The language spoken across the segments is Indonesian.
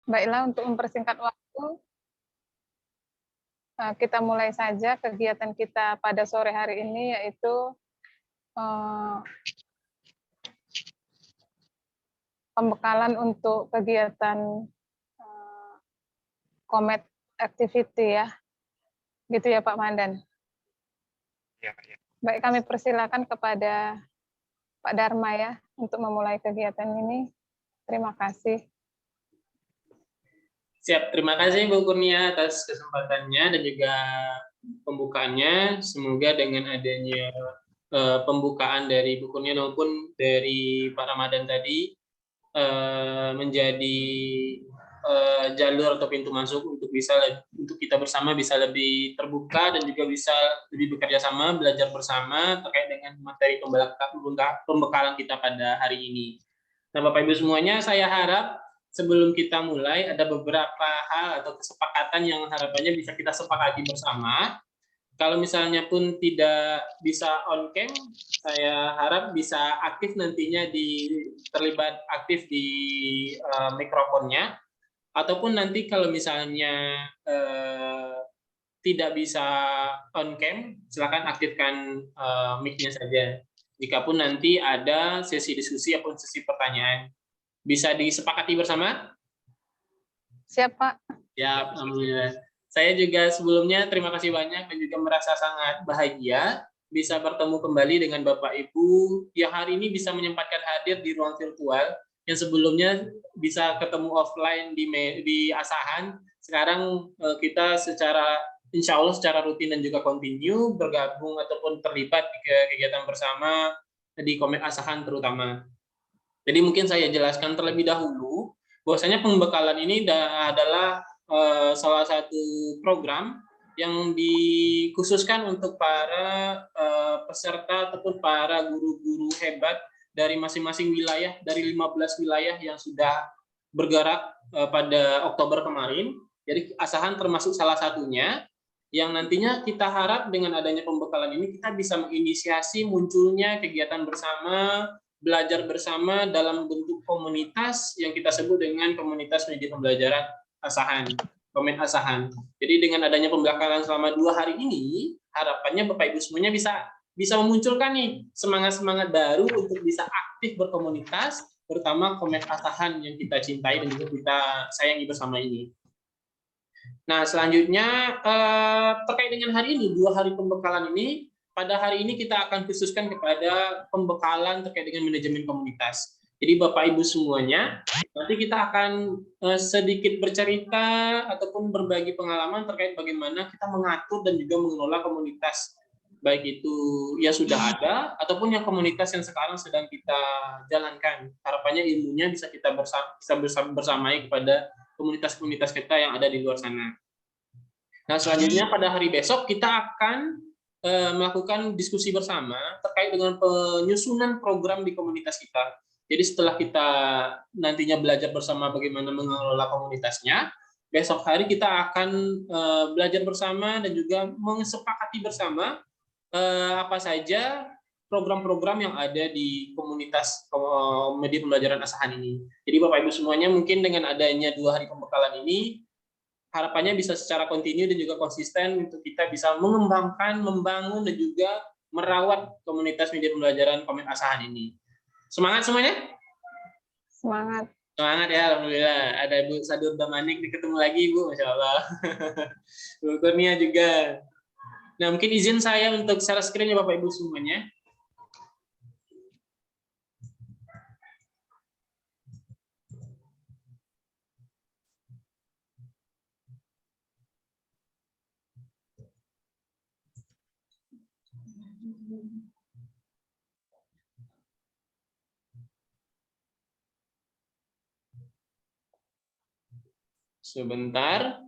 Baiklah, untuk mempersingkat waktu, kita mulai saja kegiatan kita pada sore hari ini, yaitu pembekalan untuk kegiatan Comet Activity ya. Gitu ya Pak Mandan. Ya. Baik, kami persilakan kepada Pak Dharma ya untuk memulai kegiatan ini. Terima kasih. Siap, terima kasih Bu Kurnia atas kesempatannya dan juga pembukaannya. Semoga dengan adanya pembukaan dari Bu Kurnia maupun dari Pak Ramadan tadi menjadi jalur atau pintu masuk untuk kita bersama bisa lebih terbuka dan juga bisa lebih bekerja sama, belajar bersama terkait dengan materi pembekalan kita pada hari ini. Nah, Bapak Ibu semuanya, saya harap sebelum kita mulai ada beberapa hal atau kesepakatan yang harapannya bisa kita sepakati bersama. Kalau misalnya pun tidak bisa on cam, saya harap bisa aktif nantinya terlibat aktif di mikrofonnya, ataupun nanti kalau misalnya tidak bisa on cam, silakan aktifkan mic-nya saja. Jikapun nanti ada sesi diskusi ataupun sesi pertanyaan, bisa disepakati bersama? Siap, Pak. Ya, alhamdulillah. Saya juga sebelumnya terima kasih banyak dan juga merasa sangat bahagia bisa bertemu kembali dengan Bapak Ibu yang hari ini bisa menyempatkan hadir di ruang virtual yang sebelumnya bisa ketemu offline di Asahan. Sekarang kita insya Allah secara rutin dan juga kontinu bergabung ataupun terlibat di kegiatan bersama di Comet Asahan terutama. Jadi mungkin saya jelaskan terlebih dahulu bahwasanya pembekalan ini adalah salah satu program yang dikhususkan untuk para peserta ataupun para guru-guru hebat dari masing-masing wilayah, dari 15 wilayah yang sudah bergerak pada Oktober kemarin. Jadi Asahan termasuk salah satunya, yang nantinya kita harap dengan adanya pembekalan ini kita bisa menginisiasi munculnya kegiatan bersama, belajar bersama dalam bentuk komunitas yang kita sebut dengan komunitas media pembelajaran Asahan, Comet Asahan. Jadi dengan adanya pembekalan selama 2 hari ini, harapannya Bapak Ibu semuanya bisa memunculkan nih semangat-semangat baru untuk bisa aktif berkomunitas, terutama Comet Asahan yang kita cintai dan juga kita sayangi bersama ini. Nah, selanjutnya terkait dengan hari ini, 2 hari pembekalan ini, pada hari ini kita akan khususkan kepada pembekalan terkait dengan manajemen komunitas. Jadi Bapak Ibu semuanya, nanti kita akan sedikit bercerita ataupun berbagi pengalaman terkait bagaimana kita mengatur dan juga mengelola komunitas, baik itu yang sudah ada ataupun yang komunitas yang sekarang sedang kita jalankan. Harapannya ilmunya bisa kita bersamai kepada komunitas-komunitas kita yang ada di luar sana. Nah, selanjutnya pada hari besok kita akan melakukan diskusi bersama terkait dengan penyusunan program di komunitas kita. Jadi setelah kita nantinya belajar bersama bagaimana mengelola komunitasnya, besok hari kita akan belajar bersama dan juga mensepakati bersama apa saja program-program yang ada di komunitas media pembelajaran Asahan ini. Jadi Bapak Ibu semuanya, mungkin dengan adanya 2 hari pembekalan ini, harapannya bisa secara kontinu dan juga konsisten untuk kita bisa mengembangkan, membangun, dan juga merawat komunitas media pembelajaran Comet Asahan ini. Semangat semuanya? Semangat. Semangat ya, alhamdulillah. Ada Bu Sadur Damanik, ketemu lagi Bu, Masya Allah. Bu Kurnia juga. Nah, mungkin izin saya untuk share screen ya Bapak Ibu semuanya. Sebentar.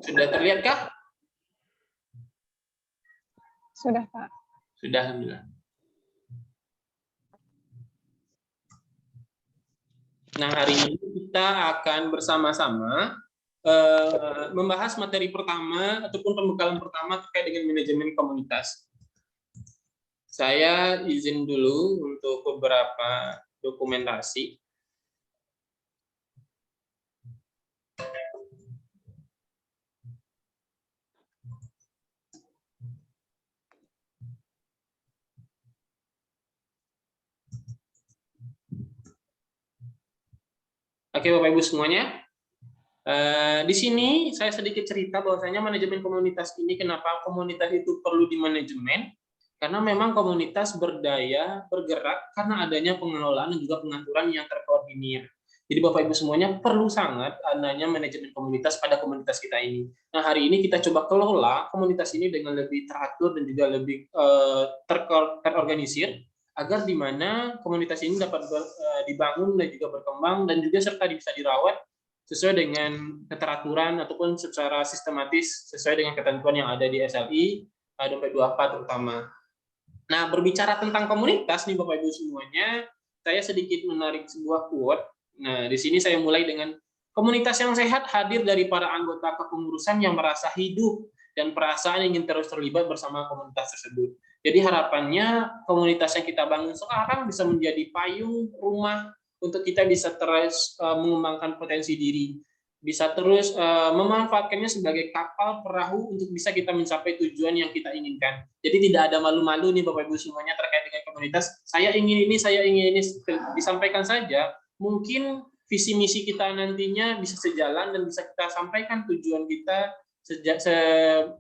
Sudah terlihatkah? Sudah, Pak. Sudah, alhamdulillah. Nah, hari ini kita akan bersama-sama membahas materi pertama ataupun pembekalan pertama terkait dengan manajemen komunitas. Saya izin dulu untuk beberapa dokumentasi. Oke, Bapak Ibu semuanya. Di sini saya sedikit cerita bahwasanya manajemen komunitas ini, kenapa komunitas itu perlu dimanajemen, karena memang komunitas berdaya bergerak karena adanya pengelolaan dan juga pengaturan yang terkoordinir. Jadi Bapak Ibu semuanya perlu sangat adanya manajemen komunitas pada komunitas kita ini. Nah, hari ini kita coba kelola komunitas ini dengan lebih teratur dan juga lebih terorganisir, agar di mana komunitas ini dapat dibangun dan juga berkembang dan juga serta bisa dirawat sesuai dengan keteraturan ataupun secara sistematis sesuai dengan ketentuan yang ada di SLI dompet 24 terutama. Nah, berbicara tentang komunitas nih Bapak Ibu semuanya, saya sedikit menarik sebuah quote. Nah, di sini saya mulai dengan komunitas yang sehat hadir dari para anggota kepengurusan yang merasa hidup dan perasaan ingin terus terlibat bersama komunitas tersebut. Jadi harapannya komunitas yang kita bangun sekarang bisa menjadi payung rumah untuk kita bisa terus mengembangkan potensi diri, bisa terus memanfaatkannya sebagai kapal perahu untuk bisa kita mencapai tujuan yang kita inginkan. Jadi tidak ada malu-malu nih Bapak Ibu semuanya terkait dengan komunitas. Saya ingin ini, disampaikan saja. Mungkin visi misi kita nantinya bisa sejalan dan bisa kita sampaikan tujuan kita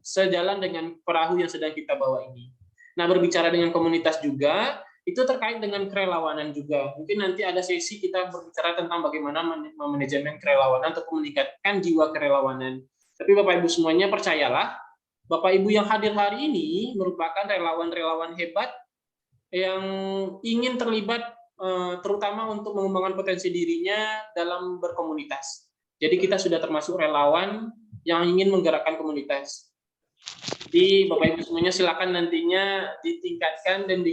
sejalan dengan perahu yang sedang kita bawa ini. Nah, berbicara dengan komunitas juga, itu terkait dengan kerelawanan juga. Mungkin nanti ada sesi kita berbicara tentang bagaimana manajemen kerelawanan untuk meningkatkan jiwa kerelawanan. Tapi Bapak Ibu semuanya percayalah, Bapak Ibu yang hadir hari ini merupakan relawan-relawan hebat yang ingin terlibat terutama untuk mengembangkan potensi dirinya dalam berkomunitas. Jadi kita sudah termasuk relawan yang ingin menggerakkan komunitas. Jadi Bapak Ibu semuanya silakan nantinya ditingkatkan dan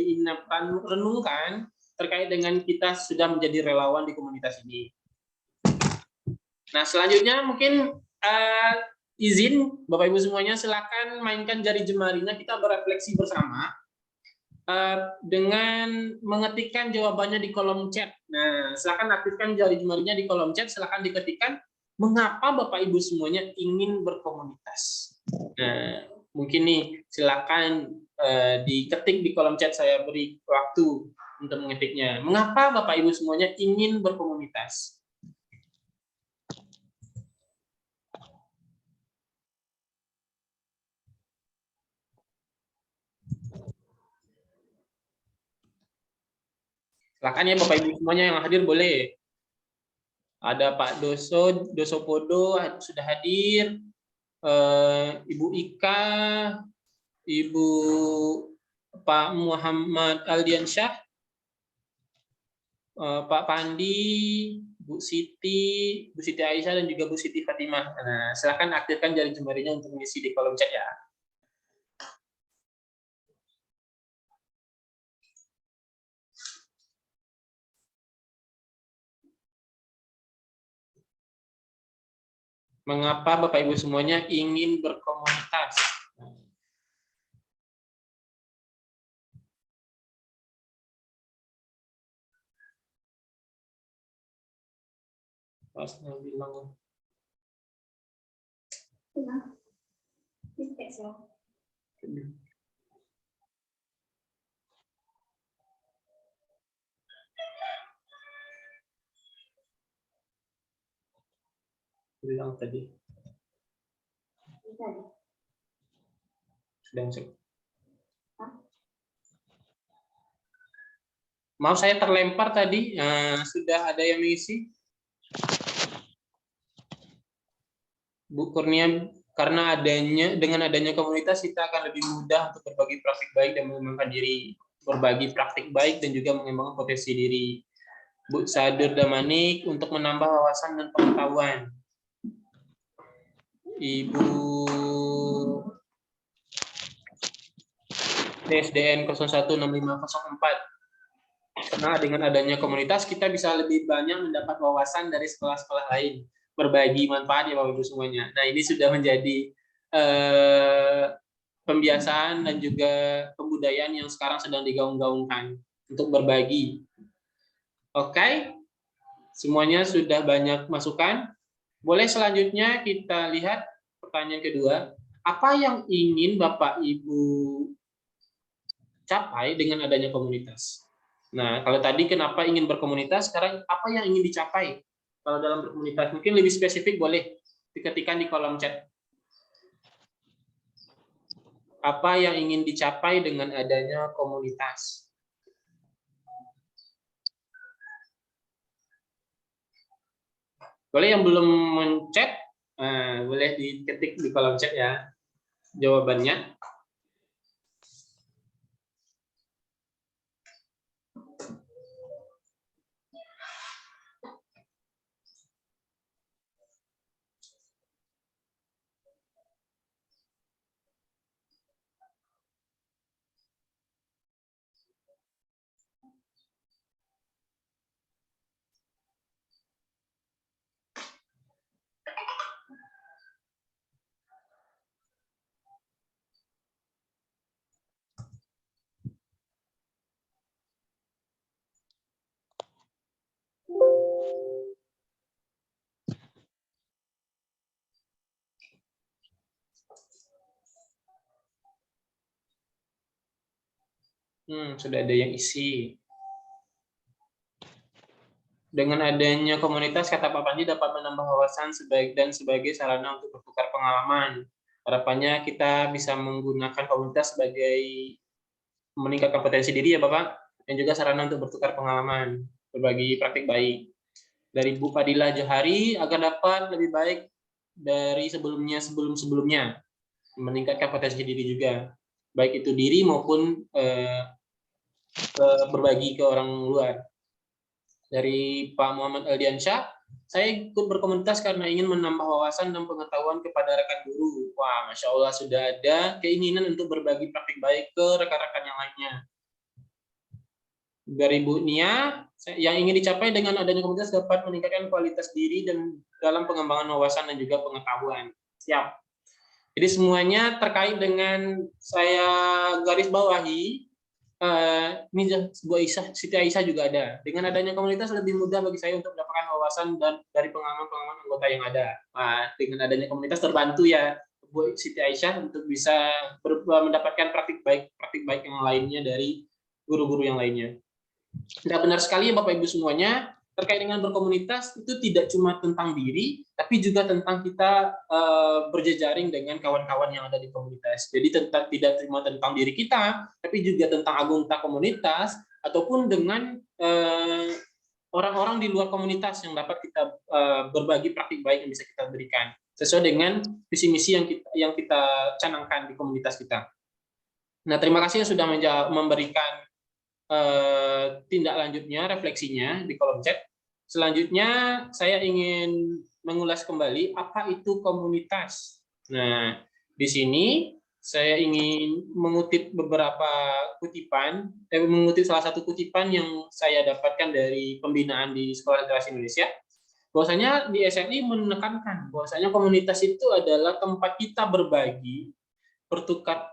renungkan terkait dengan kita sudah menjadi relawan di komunitas ini. Nah, selanjutnya mungkin izin Bapak Ibu semuanya silakan mainkan jari jemarinya, kita berefleksi bersama dengan mengetikkan jawabannya di kolom chat. Nah, silakan aktifkan jari jemarinya di kolom chat, silakan diketikkan mengapa Bapak Ibu semuanya ingin berkomunitas. Nah, mungkin nih silakan diketik di kolom chat, saya beri waktu untuk mengetiknya. Mengapa Bapak Ibu semuanya ingin berkomunitas? Silakan ya Bapak Ibu semuanya yang hadir boleh. Ada Pak Dosopodo sudah hadir, Ibu Ika, Ibu Pak Muhammad Aldiansyah, Pak Pandi, Bu Siti Aisyah, dan juga Bu Siti Fatimah. Nah, silakan aktifkan jari jemarinya untuk mengisi di kolom chat ya. Mengapa Bapak Ibu semuanya ingin berkomunitas? Pas bilang bilang tadi sedang maaf saya terlempar tadi. Sudah ada yang mengisi Bu Kurnia, karena dengan adanya komunitas kita akan lebih mudah untuk berbagi praktik baik dan mengembangkan diri, berbagi praktik baik dan juga mengembangkan potensi diri. Bu Sadur Damanik untuk menambah wawasan dan pengetahuan. Ibu TSDN 016504 Karena dengan adanya komunitas kita bisa lebih banyak mendapat wawasan dari sekolah-sekolah lain, berbagi manfaat ya Bapak Ibu semuanya. Nah, ini sudah menjadi pembiasaan dan juga kebudayaan yang sekarang sedang digaung-gaungkan untuk berbagi. Oke, semuanya sudah banyak masukan. Boleh selanjutnya kita lihat pertanyaan kedua. Apa yang ingin Bapak Ibu capai dengan adanya komunitas? Nah, kalau tadi kenapa ingin berkomunitas, sekarang apa yang ingin dicapai? Kalau dalam berkomunitas, mungkin lebih spesifik boleh diketikkan di kolom chat. Apa yang ingin dicapai dengan adanya komunitas? Boleh yang belum mencet, boleh diketik di kolom chat ya jawabannya. Sudah ada yang isi. Dengan adanya komunitas, kata Pak Panji, dapat menambah wawasan sebagai sarana untuk bertukar pengalaman. Harapannya kita bisa menggunakan komunitas sebagai meningkatkan potensi diri ya Bapak, dan juga sarana untuk bertukar pengalaman, berbagi praktik baik. Dari Bu Fadilah Johari, agar dapat lebih baik dari sebelum-sebelumnya, meningkatkan potensi diri juga, baik itu diri maupun berbagi ke orang luar. Dari Pak Muhammad Aldiansyah, saya ikut berkomunitas karena ingin menambah wawasan dan pengetahuan kepada rekan guru. Wah, Masya Allah, sudah ada keinginan untuk berbagi praktik baik ke rekan-rekan yang lainnya. Dari Bu Nia, yang ingin dicapai dengan adanya komunitas dapat meningkatkan kualitas diri dan dalam pengembangan wawasan dan juga pengetahuan. Siap. Jadi semuanya terkait dengan saya garis bawahi. Ini sebuah Siti Aisyah juga ada. Dengan adanya komunitas lebih mudah bagi saya untuk mendapatkan wawasan dan dari pengalaman-pengalaman anggota yang ada. Nah, dengan adanya komunitas terbantu ya Bu Siti Aisyah untuk bisa mendapatkan praktik baik yang lainnya dari guru-guru yang lainnya. Nah, benar sekali ya Bapak Ibu semuanya, terkait dengan berkomunitas itu tidak cuma tentang diri, tapi juga tentang kita berjejaring dengan kawan-kawan yang ada di komunitas. Jadi tidak cuma tentang diri kita, tapi juga tentang anggota komunitas, ataupun dengan orang-orang di luar komunitas yang dapat kita berbagi praktik baik yang bisa kita berikan, sesuai dengan visi misi yang kita canangkan di komunitas kita. Nah, terima kasih yang sudah memberikan tindak lanjutnya, refleksinya di kolom chat. Selanjutnya, saya ingin mengulas kembali apa itu komunitas. Nah, di sini saya ingin mengutip beberapa kutipan, mengutip salah satu kutipan yang saya dapatkan dari pembinaan di Sekolah Literasi Indonesia. Bahwasanya di SLI menekankan bahwasanya komunitas itu adalah tempat kita berbagi,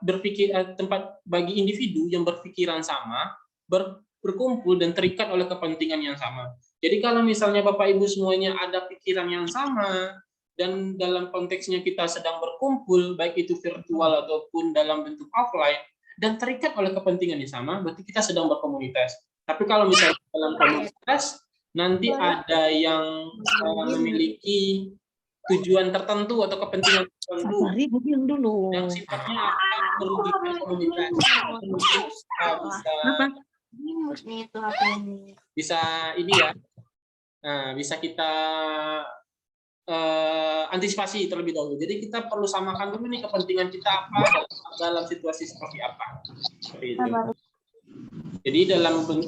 berpikir, tempat bagi individu yang berpikiran sama, berkumpul dan terikat oleh kepentingan yang sama. Jadi kalau misalnya Bapak Ibu semuanya ada pikiran yang sama dan dalam konteksnya kita sedang berkumpul, baik itu virtual ataupun dalam bentuk offline, dan terikat oleh kepentingan yang sama, berarti kita sedang berkomunitas. Tapi kalau misalnya dalam komunitas, nanti ada yang memiliki tujuan tertentu atau kepentingan tertentu yang sifatnya akan merugikan komunitas. Bisa ini ya, bisa kita antisipasi terlebih dahulu. Jadi kita perlu samakan dulu nih kepentingan kita apa dalam situasi seperti apa. Seperti itu. Jadi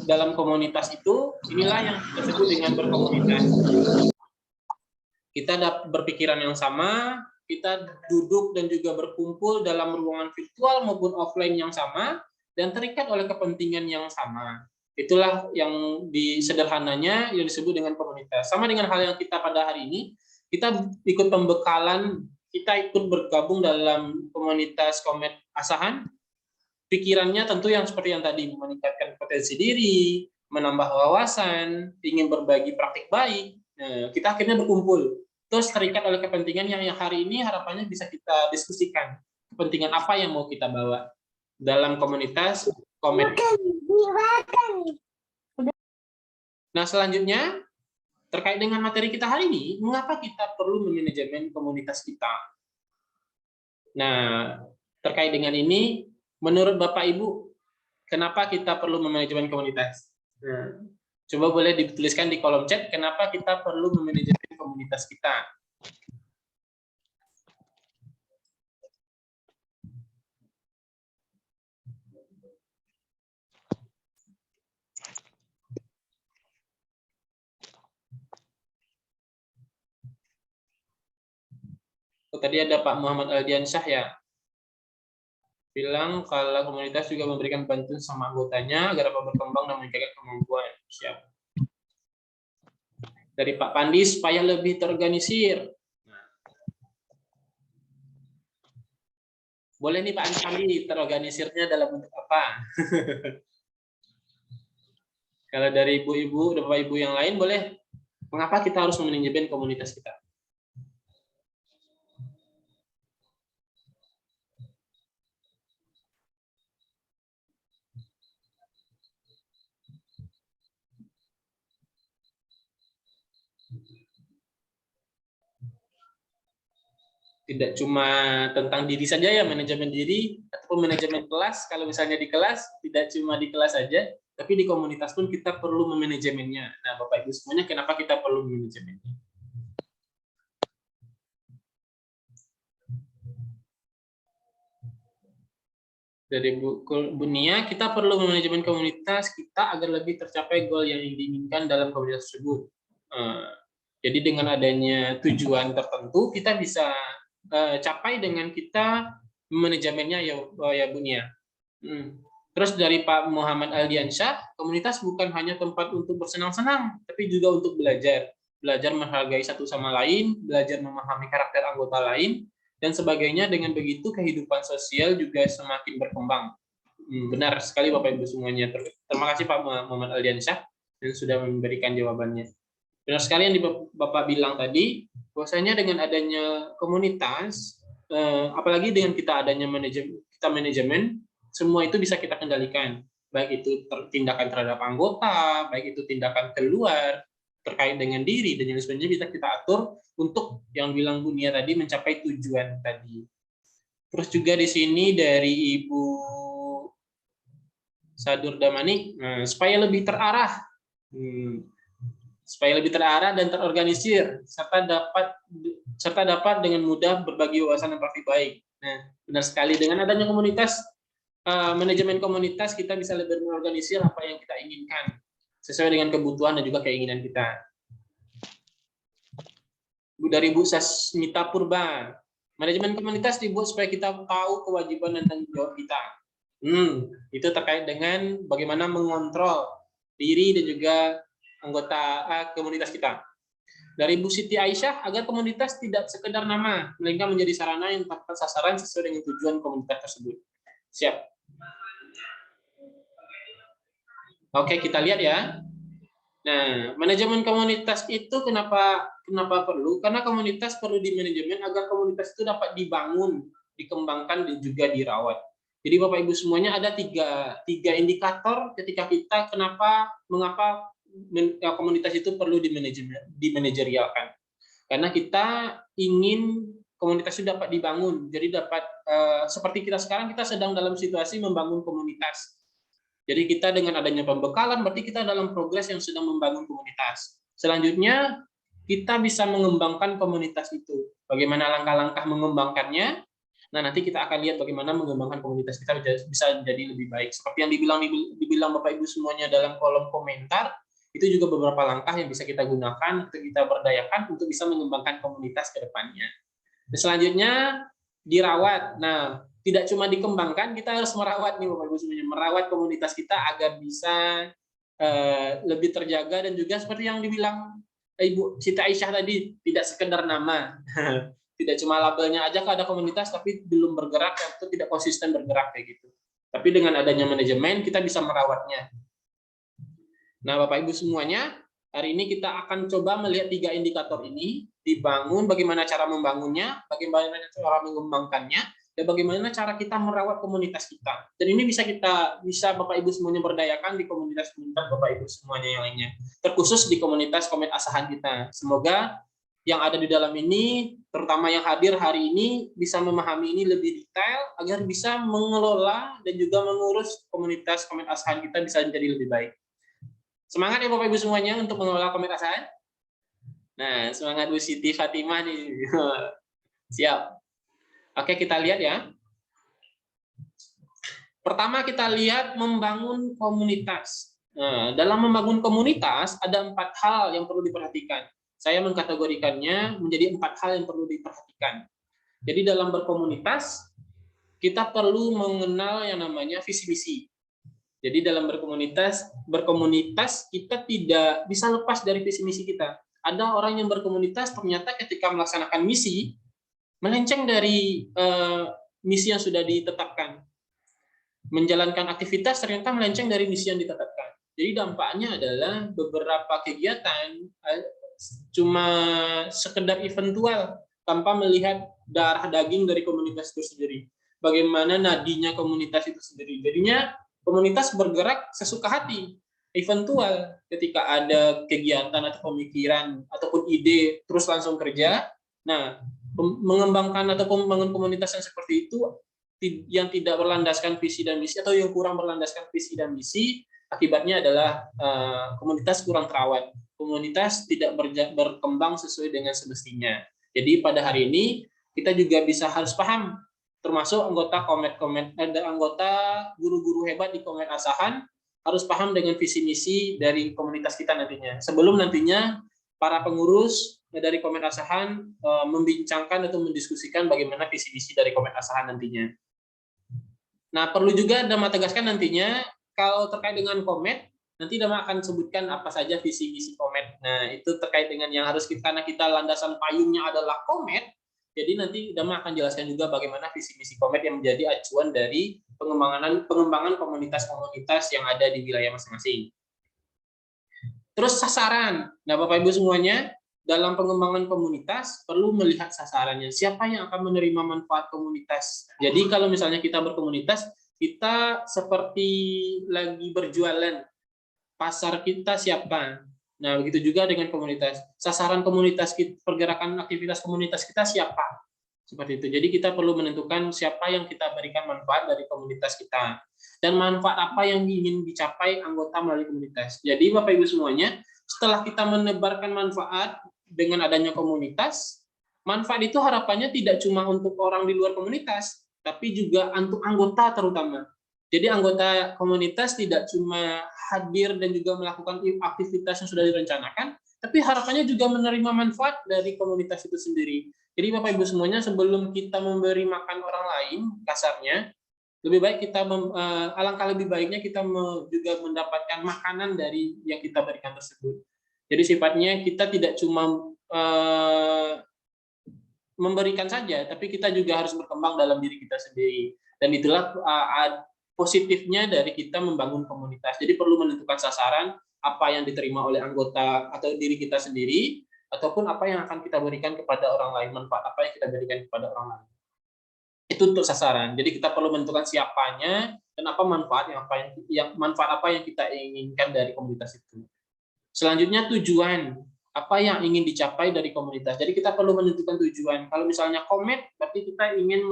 dalam komunitas itu, inilah yang kita sebut dengan berkomunitas. Kita berpikiran yang sama, kita duduk dan juga berkumpul dalam ruangan virtual maupun offline yang sama, dan terikat oleh kepentingan yang sama. Itulah yang sederhananya yang disebut dengan komunitas. Sama dengan hal yang kita pada hari ini, kita ikut pembekalan, kita ikut bergabung dalam komunitas Komet Asahan. Pikirannya tentu yang seperti yang tadi, meningkatkan potensi diri, menambah wawasan, ingin berbagi praktik baik. Nah, kita akhirnya berkumpul. Terus terikat oleh kepentingan yang hari ini harapannya bisa kita diskusikan. Kepentingan apa yang mau kita bawa dalam komunitas Komet. Nah, selanjutnya, terkait dengan materi kita hari ini, mengapa kita perlu memanajemen komunitas kita? Nah, terkait dengan ini, menurut Bapak Ibu, kenapa kita perlu memanajemen komunitas? Nah, coba boleh dituliskan di kolom chat, kenapa kita perlu memanajemen komunitas kita? Oh, tadi ada Pak Muhammad Aldiansyah ya, bilang kalau komunitas juga memberikan bantuan sama anggotanya agar dapat berkembang dan meningkatkan kemampuan. Siap. Dari Pak Pandi, supaya lebih terorganisir. Boleh nih Pak Pandi, terorganisirnya dalam bentuk apa? Kalau dari ibu-ibu, Bapak Ibu yang lain boleh, mengapa kita harus memanajemen komunitas kita? Tidak cuma tentang diri saja ya, manajemen diri ataupun manajemen kelas. Kalau misalnya di kelas, tidak cuma di kelas saja, tapi di komunitas pun kita perlu memanajemennya. Nah, Bapak Ibu semuanya, kenapa kita perlu memanajemennya? Dari Bu Nia, kita perlu memanajemen komunitas kita agar lebih tercapai goal yang diinginkan dalam komunitas tersebut. Jadi dengan adanya tujuan tertentu, kita bisa capai dengan kita manajemennya ya Bu Nia. Terus dari Pak Muhammad Aldiansyah, komunitas bukan hanya tempat untuk bersenang-senang, tapi juga untuk belajar. Belajar menghargai satu sama lain, belajar memahami karakter anggota lain, dan sebagainya. Dengan begitu kehidupan sosial juga semakin berkembang. Benar sekali Bapak Ibu semuanya. Terima kasih Pak Muhammad Aldiansyah yang sudah memberikan jawabannya. Benar sekali yang Bapak bilang tadi, bahwasanya dengan adanya komunitas, apalagi dengan kita adanya manajemen, semua itu bisa kita kendalikan. Baik itu tindakan terhadap anggota, baik itu tindakan keluar, terkait dengan diri, dan yang sebagainya bisa kita atur untuk yang bilang Bu Nia tadi, mencapai tujuan tadi. Terus juga di sini dari Ibu Sadur Damani, supaya lebih terarah, dan terorganisir, serta dapat dengan mudah berbagi wawasan dan praktik baik. Nah, benar sekali, dengan adanya komunitas, manajemen komunitas, kita bisa lebih mengorganisir apa yang kita inginkan sesuai dengan kebutuhan dan juga keinginan kita. Dari Bu Sasmita Purba, manajemen komunitas dibuat supaya kita tahu kewajiban dan tanggung jawab kita. Itu terkait dengan bagaimana mengontrol diri dan juga anggota komunitas kita. Dari Bu Siti Aisyah, agar komunitas tidak sekedar nama, melainkan menjadi sarana yang tepat sasaran sesuai dengan tujuan komunitas tersebut. Siap. Oke, kita lihat ya. Nah, manajemen komunitas itu kenapa perlu? Karena komunitas perlu dimanajemen agar komunitas itu dapat dibangun, dikembangkan, dan juga dirawat. Jadi Bapak Ibu semuanya, ada tiga indikator ketika kita mengapa komunitas itu perlu dimanajerialkan. Karena kita ingin komunitas itu dapat dibangun. Jadi dapat seperti kita sekarang, kita sedang dalam situasi membangun komunitas. Jadi kita dengan adanya pembekalan, berarti kita dalam progres yang sedang membangun komunitas. Selanjutnya, kita bisa mengembangkan komunitas itu. Bagaimana langkah-langkah mengembangkannya? Nah, nanti kita akan lihat bagaimana mengembangkan komunitas kita bisa jadi lebih baik. Seperti yang dibilang Bapak Ibu semuanya dalam kolom komentar, itu juga beberapa langkah yang bisa kita gunakan, untuk kita berdayakan untuk bisa mengembangkan komunitas ke depannya. Selanjutnya, dirawat. Nah, tidak cuma dikembangkan, kita harus merawat nih Bapak Ibu semuanya, merawat komunitas kita agar bisa lebih terjaga, dan juga seperti yang dibilang Ibu Siti Aisyah tadi, tidak sekedar nama. Tidak cuma labelnya aja ada komunitas tapi belum bergerak atau tidak konsisten bergerak kayak gitu. Tapi dengan adanya manajemen kita bisa merawatnya. Nah, Bapak Ibu semuanya, hari ini kita akan coba melihat 3 indikator ini, dibangun, bagaimana cara membangunnya, bagaimana cara mengembangkannya, dan bagaimana cara kita merawat komunitas kita. Dan ini bisa Bapak Ibu semuanya berdayakan di komunitas-komunitas Bapak Ibu semuanya yang lainnya. Terkhusus di komunitas Komet Asahan kita. Semoga yang ada di dalam ini, terutama yang hadir hari ini, bisa memahami ini lebih detail agar bisa mengelola dan juga mengurus komunitas Komet Asahan kita bisa menjadi lebih baik. Semangat ya Bapak Ibu semuanya untuk mengelola Komet Asahan. Nah, semangat Bu Siti Fatimah nih. Siap. Oke, kita lihat ya. Pertama kita lihat membangun komunitas. Nah, dalam membangun komunitas ada 4 hal yang perlu diperhatikan. Saya mengkategorikannya menjadi 4 hal yang perlu diperhatikan. Jadi dalam berkomunitas, kita perlu mengenal yang namanya visi misi. Jadi dalam berkomunitas kita tidak bisa lepas dari visi misi kita. Ada orang yang berkomunitas ternyata ketika melaksanakan misi, melenceng dari misi yang sudah ditetapkan. Menjalankan aktivitas ternyata melenceng dari misi yang ditetapkan. Jadi dampaknya adalah beberapa kegiatan cuma sekedar eventual tanpa melihat darah daging dari komunitas itu sendiri. Bagaimana nadinya komunitas itu sendiri. Jadinya komunitas bergerak sesuka hati, eventual. Ketika ada kegiatan atau pemikiran ataupun ide terus langsung kerja. Nah, mengembangkan ataupun membangun komunitas yang seperti itu yang tidak berlandaskan visi dan misi atau yang kurang berlandaskan visi dan misi, akibatnya adalah komunitas kurang terawat. Komunitas tidak berkembang sesuai dengan semestinya. Jadi pada hari ini kita juga harus paham, termasuk anggota anggota guru-guru hebat di Komet Asahan harus paham dengan visi misi dari komunitas kita nantinya. Sebelum nantinya para pengurus dari Komet Asahan membincangkan atau mendiskusikan bagaimana visi misi dari Komet Asahan nantinya. Nah, perlu juga Dama tegaskan nantinya kalau terkait dengan Komet, nanti Dama akan sebutkan apa saja visi misi Komet. Nah, itu terkait dengan yang harus karena kita landasan payungnya adalah Komet, jadi nanti Dama akan jelaskan juga bagaimana visi misi Komet yang menjadi acuan dari pengembangan komunitas-komunitas yang ada di wilayah masing-masing. Terus sasaran. Nah, Bapak Ibu semuanya, dalam pengembangan komunitas perlu melihat sasarannya. Siapa yang akan menerima manfaat komunitas? Jadi kalau misalnya kita berkomunitas, kita seperti lagi berjualan. Pasar kita siapa? Nah, begitu juga dengan komunitas. Sasaran komunitas, pergerakan aktivitas komunitas kita siapa? Seperti itu. Jadi kita perlu menentukan siapa yang kita berikan manfaat dari komunitas kita. Dan manfaat apa yang ingin dicapai anggota melalui komunitas. Jadi Bapak Ibu semuanya, setelah kita menebarkan manfaat dengan adanya komunitas, manfaat itu harapannya tidak cuma untuk orang di luar komunitas, tapi juga untuk anggota terutama. Jadi anggota komunitas tidak cuma hadir dan juga melakukan aktivitas yang sudah direncanakan, tapi harapannya juga menerima manfaat dari komunitas itu sendiri. Jadi Bapak Ibu semuanya, sebelum kita memberi makan orang lain, kasarnya, lebih baik kita alangkah lebih baiknya kita juga mendapatkan makanan dari yang kita berikan tersebut. Jadi sifatnya kita tidak cuma memberikan saja, tapi kita juga harus berkembang dalam diri kita sendiri. Dan itulah positifnya dari kita membangun komunitas. Jadi perlu menentukan sasaran apa yang diterima oleh anggota atau diri kita sendiri, ataupun apa yang akan kita berikan kepada orang lain, manfaat apa yang kita berikan kepada orang lain. Itu untuk sasaran. Jadi kita perlu menentukan siapanya dan apa manfaat apa yang kita inginkan dari komunitas itu. Selanjutnya tujuan, apa yang ingin dicapai dari komunitas. Jadi kita perlu menentukan tujuan. Kalau misalnya Komet, berarti kita ingin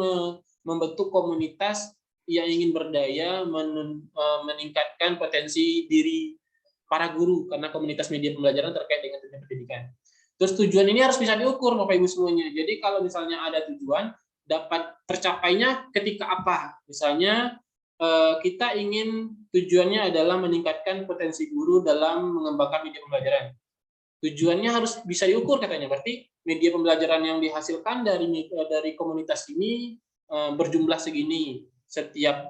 membentuk komunitas yang ingin berdaya, meningkatkan potensi diri para guru, karena komunitas media pembelajaran terkait dengan dunia pendidikan. Terus tujuan ini harus bisa diukur Bapak Ibu semuanya. Jadi kalau misalnya ada tujuan, dapat tercapainya ketika apa? Misalnya kita ingin tujuannya adalah meningkatkan potensi guru dalam mengembangkan media pembelajaran. Tujuannya harus bisa diukur katanya. Berarti media pembelajaran yang dihasilkan dari komunitas ini berjumlah segini setiap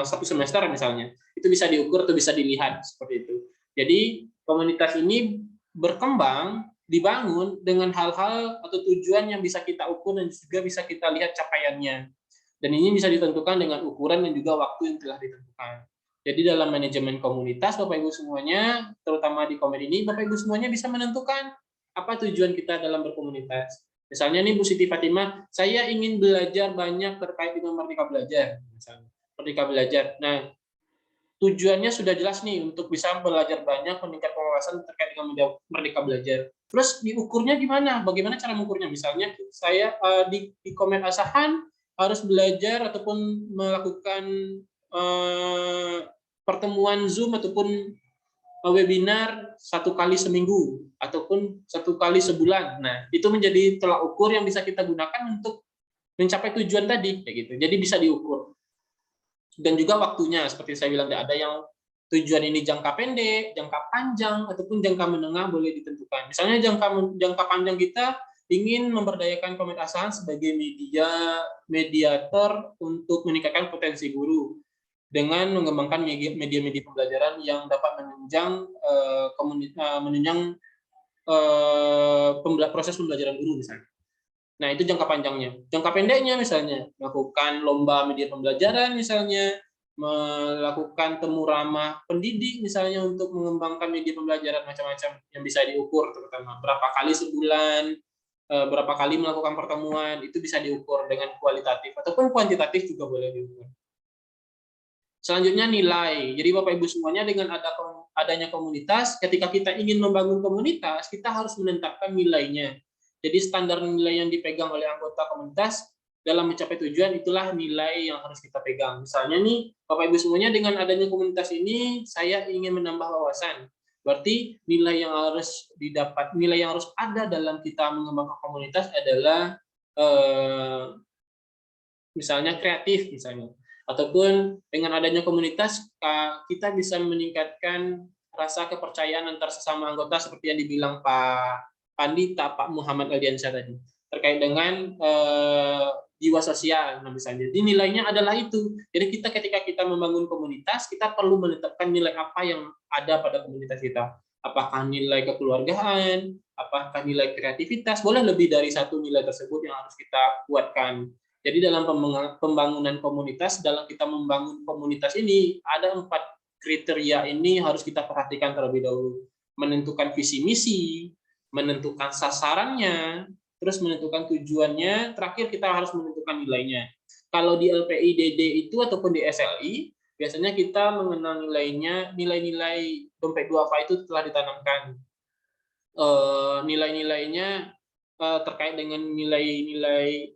satu semester misalnya. Itu bisa diukur atau bisa dilihat seperti itu. Jadi komunitas ini berkembang, dibangun dengan hal-hal atau tujuan yang bisa kita ukur dan juga bisa kita lihat capaiannya. Dan ini bisa ditentukan dengan ukuran dan juga waktu yang telah ditentukan. Jadi dalam manajemen komunitas, Bapak Ibu semuanya, terutama di Komen ini, Bapak Ibu semuanya bisa menentukan apa tujuan kita dalam berkomunitas. Misalnya nih Bu Siti Fatimah, saya ingin belajar banyak terkait dengan Merdeka Belajar. Misalnya, Merdeka Belajar. Nah, tujuannya sudah jelas nih untuk bisa belajar banyak, meningkat wawasan terkait dengan Merdeka Belajar. Terus diukurnya gimana? Bagaimana cara mengukurnya? Misalnya saya di Komen Asahan harus belajar ataupun melakukan pertemuan Zoom ataupun webinar 1 kali seminggu ataupun 1 kali sebulan. Nah, itu menjadi tolak ukur yang bisa kita gunakan untuk mencapai tujuan tadi, kayak gitu. Jadi bisa diukur. Dan juga waktunya, seperti saya bilang, ada yang tujuan ini jangka pendek, jangka panjang, ataupun jangka menengah boleh ditentukan. Misalnya jangka panjang kita ingin memberdayakan Komen Asahan sebagai mediator untuk meningkatkan potensi guru dengan mengembangkan media-media pembelajaran yang dapat menunjang proses pembelajaran guru misalnya. Nah, itu jangka panjangnya. Jangka pendeknya misalnya melakukan lomba media pembelajaran misalnya, melakukan temu ramah pendidik misalnya untuk mengembangkan media pembelajaran macam-macam yang bisa diukur, terutama berapa kali sebulan, berapa kali melakukan pertemuan, itu bisa diukur dengan kualitatif ataupun kuantitatif juga boleh diukur. Selanjutnya nilai. Jadi Bapak Ibu semuanya, dengan adanya komunitas, ketika kita ingin membangun komunitas, kita harus menetapkan nilainya. Jadi standar nilai yang dipegang oleh anggota komunitas dalam mencapai tujuan, itulah nilai yang harus kita pegang. Misalnya nih, Bapak Ibu semuanya, dengan adanya komunitas ini, saya ingin menambah wawasan. Berarti nilai yang harus didapat, nilai yang harus ada dalam kita mengembangkan komunitas adalah misalnya kreatif misalnya. Ataupun dengan adanya komunitas, kita bisa meningkatkan rasa kepercayaan antar sesama anggota seperti yang dibilang Pak Pandita, Pak Muhammad Aldiansyah tadi, terkait dengan jiwa sosial. Nah, misalnya, jadi nilainya adalah itu. Jadi kita ketika kita membangun komunitas, kita perlu menetapkan nilai apa yang ada pada komunitas kita. Apakah nilai kekeluargaan, apakah nilai kreativitas, boleh lebih dari satu nilai tersebut yang harus kita kuatkan. Jadi dalam pembangunan komunitas, dalam kita membangun komunitas ini, ada 4 kriteria ini harus kita perhatikan terlebih dahulu. Menentukan visi misi, menentukan sasarannya, terus menentukan tujuannya, terakhir kita harus menentukan nilainya. Kalau di LPIDD itu ataupun di SLI, biasanya kita mengenal nilainya, nilai-nilai dompet duafa itu telah ditanamkan. Nilai-nilainya terkait dengan nilai-nilai,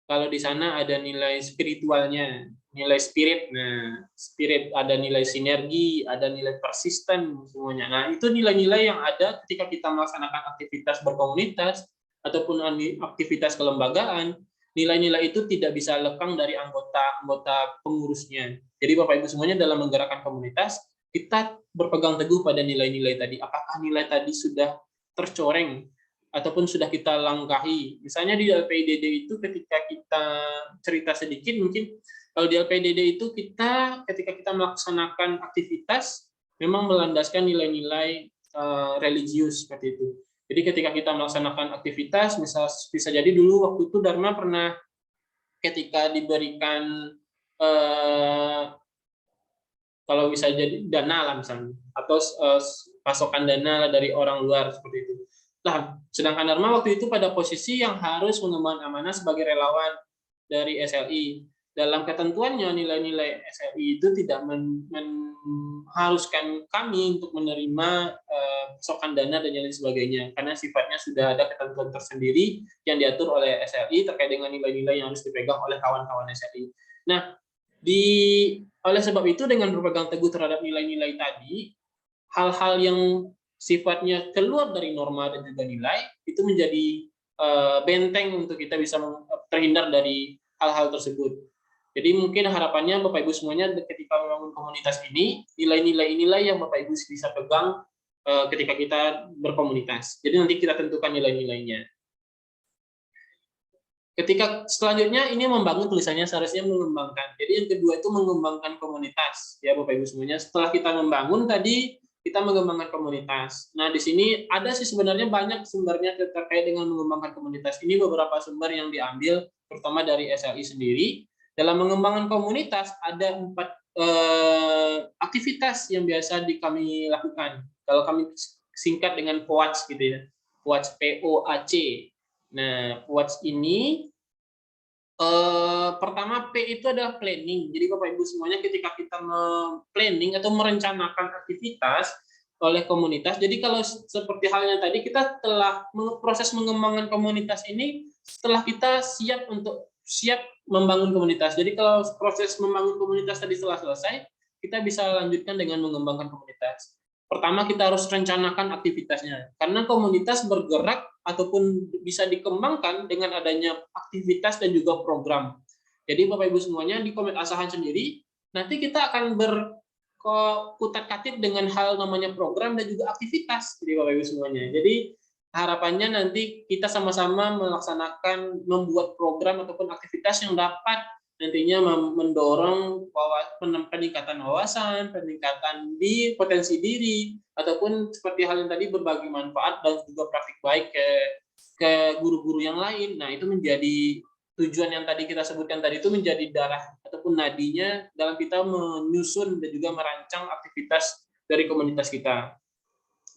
kalau di sana ada nilai spiritualnya, nilai spirit. Nah, spirit ada nilai sinergi, ada nilai persisten semuanya. Nah, itu nilai-nilai yang ada ketika kita melaksanakan aktivitas berkomunitas ataupun aktivitas kelembagaan. Nilai-nilai itu tidak bisa lekang dari anggota pengurusnya. Jadi Bapak Ibu semuanya, dalam menggerakkan komunitas, kita berpegang teguh pada nilai-nilai tadi. Apakah nilai tadi sudah tercoreng ataupun sudah kita langkahi. Misalnya di LPIDD itu, ketika kita cerita sedikit, mungkin kalau di LPIDD itu kita ketika kita melaksanakan aktivitas memang melandaskan nilai-nilai religius seperti itu. Jadi ketika kita melaksanakan aktivitas, bisa jadi dulu waktu itu Dharma pernah ketika diberikan kalau bisa jadi dana lah misalnya, atau pasokan dana dari orang luar seperti itu. Nah, sedangkan Dharma waktu itu pada posisi yang harus mengemban amanah sebagai relawan dari SLI. Dalam ketentuannya, nilai-nilai SLI itu tidak mengharuskan kami untuk menerima pasokan dana dan lain sebagainya, karena sifatnya sudah ada ketentuan tersendiri yang diatur oleh SLI terkait dengan nilai-nilai yang harus dipegang oleh kawan-kawan SLI. Nah, oleh sebab itu, dengan berpegang teguh terhadap nilai-nilai tadi, hal-hal yang sifatnya keluar dari norma dan juga nilai itu menjadi benteng untuk kita bisa terhindar dari hal-hal tersebut. Jadi mungkin harapannya Bapak Ibu semuanya ketika membangun komunitas ini, nilai-nilai inilah yang Bapak Ibu bisa pegang ketika kita berkomunitas. Jadi nanti kita tentukan nilai-nilainya. Ketika selanjutnya ini membangun, tulisannya seharusnya mengembangkan. Jadi yang kedua itu mengembangkan komunitas, ya Bapak Ibu semuanya. Setelah kita membangun tadi, kita mengembangkan komunitas. Nah, di sini ada sih sebenarnya banyak sumbernya terkait dengan mengembangkan komunitas. Ini beberapa sumber yang diambil, terutama dari SLI sendiri. Dalam mengembangkan komunitas ada 4 aktivitas yang biasa kami lakukan. Kalau kami singkat dengan POAC gitu ya, POAC POAC. Nah, POAC ini pertama P itu adalah planning. Jadi Bapak Ibu semuanya ketika kita planning atau merencanakan aktivitas oleh komunitas. Jadi kalau seperti halnya tadi kita telah proses mengembangkan komunitas ini setelah kita siap membangun komunitas. Jadi kalau proses membangun komunitas tadi setelah selesai, kita bisa lanjutkan dengan mengembangkan komunitas. Pertama kita harus rencanakan aktivitasnya. Karena komunitas bergerak ataupun bisa dikembangkan dengan adanya aktivitas dan juga program. Jadi Bapak Ibu semuanya di Komit Asahan sendiri, nanti kita akan berkutat-katit dengan hal namanya program dan juga aktivitas. Jadi Bapak Ibu semuanya. Jadi harapannya nanti kita sama-sama melaksanakan, membuat program ataupun aktivitas yang dapat nantinya mendorong peningkatan wawasan, peningkatan di potensi diri, ataupun seperti hal yang tadi berbagi manfaat dan juga praktik baik ke guru-guru yang lain. Nah, itu menjadi tujuan yang tadi kita sebutkan tadi, itu menjadi darah ataupun nadinya dalam kita menyusun dan juga merancang aktivitas dari komunitas kita.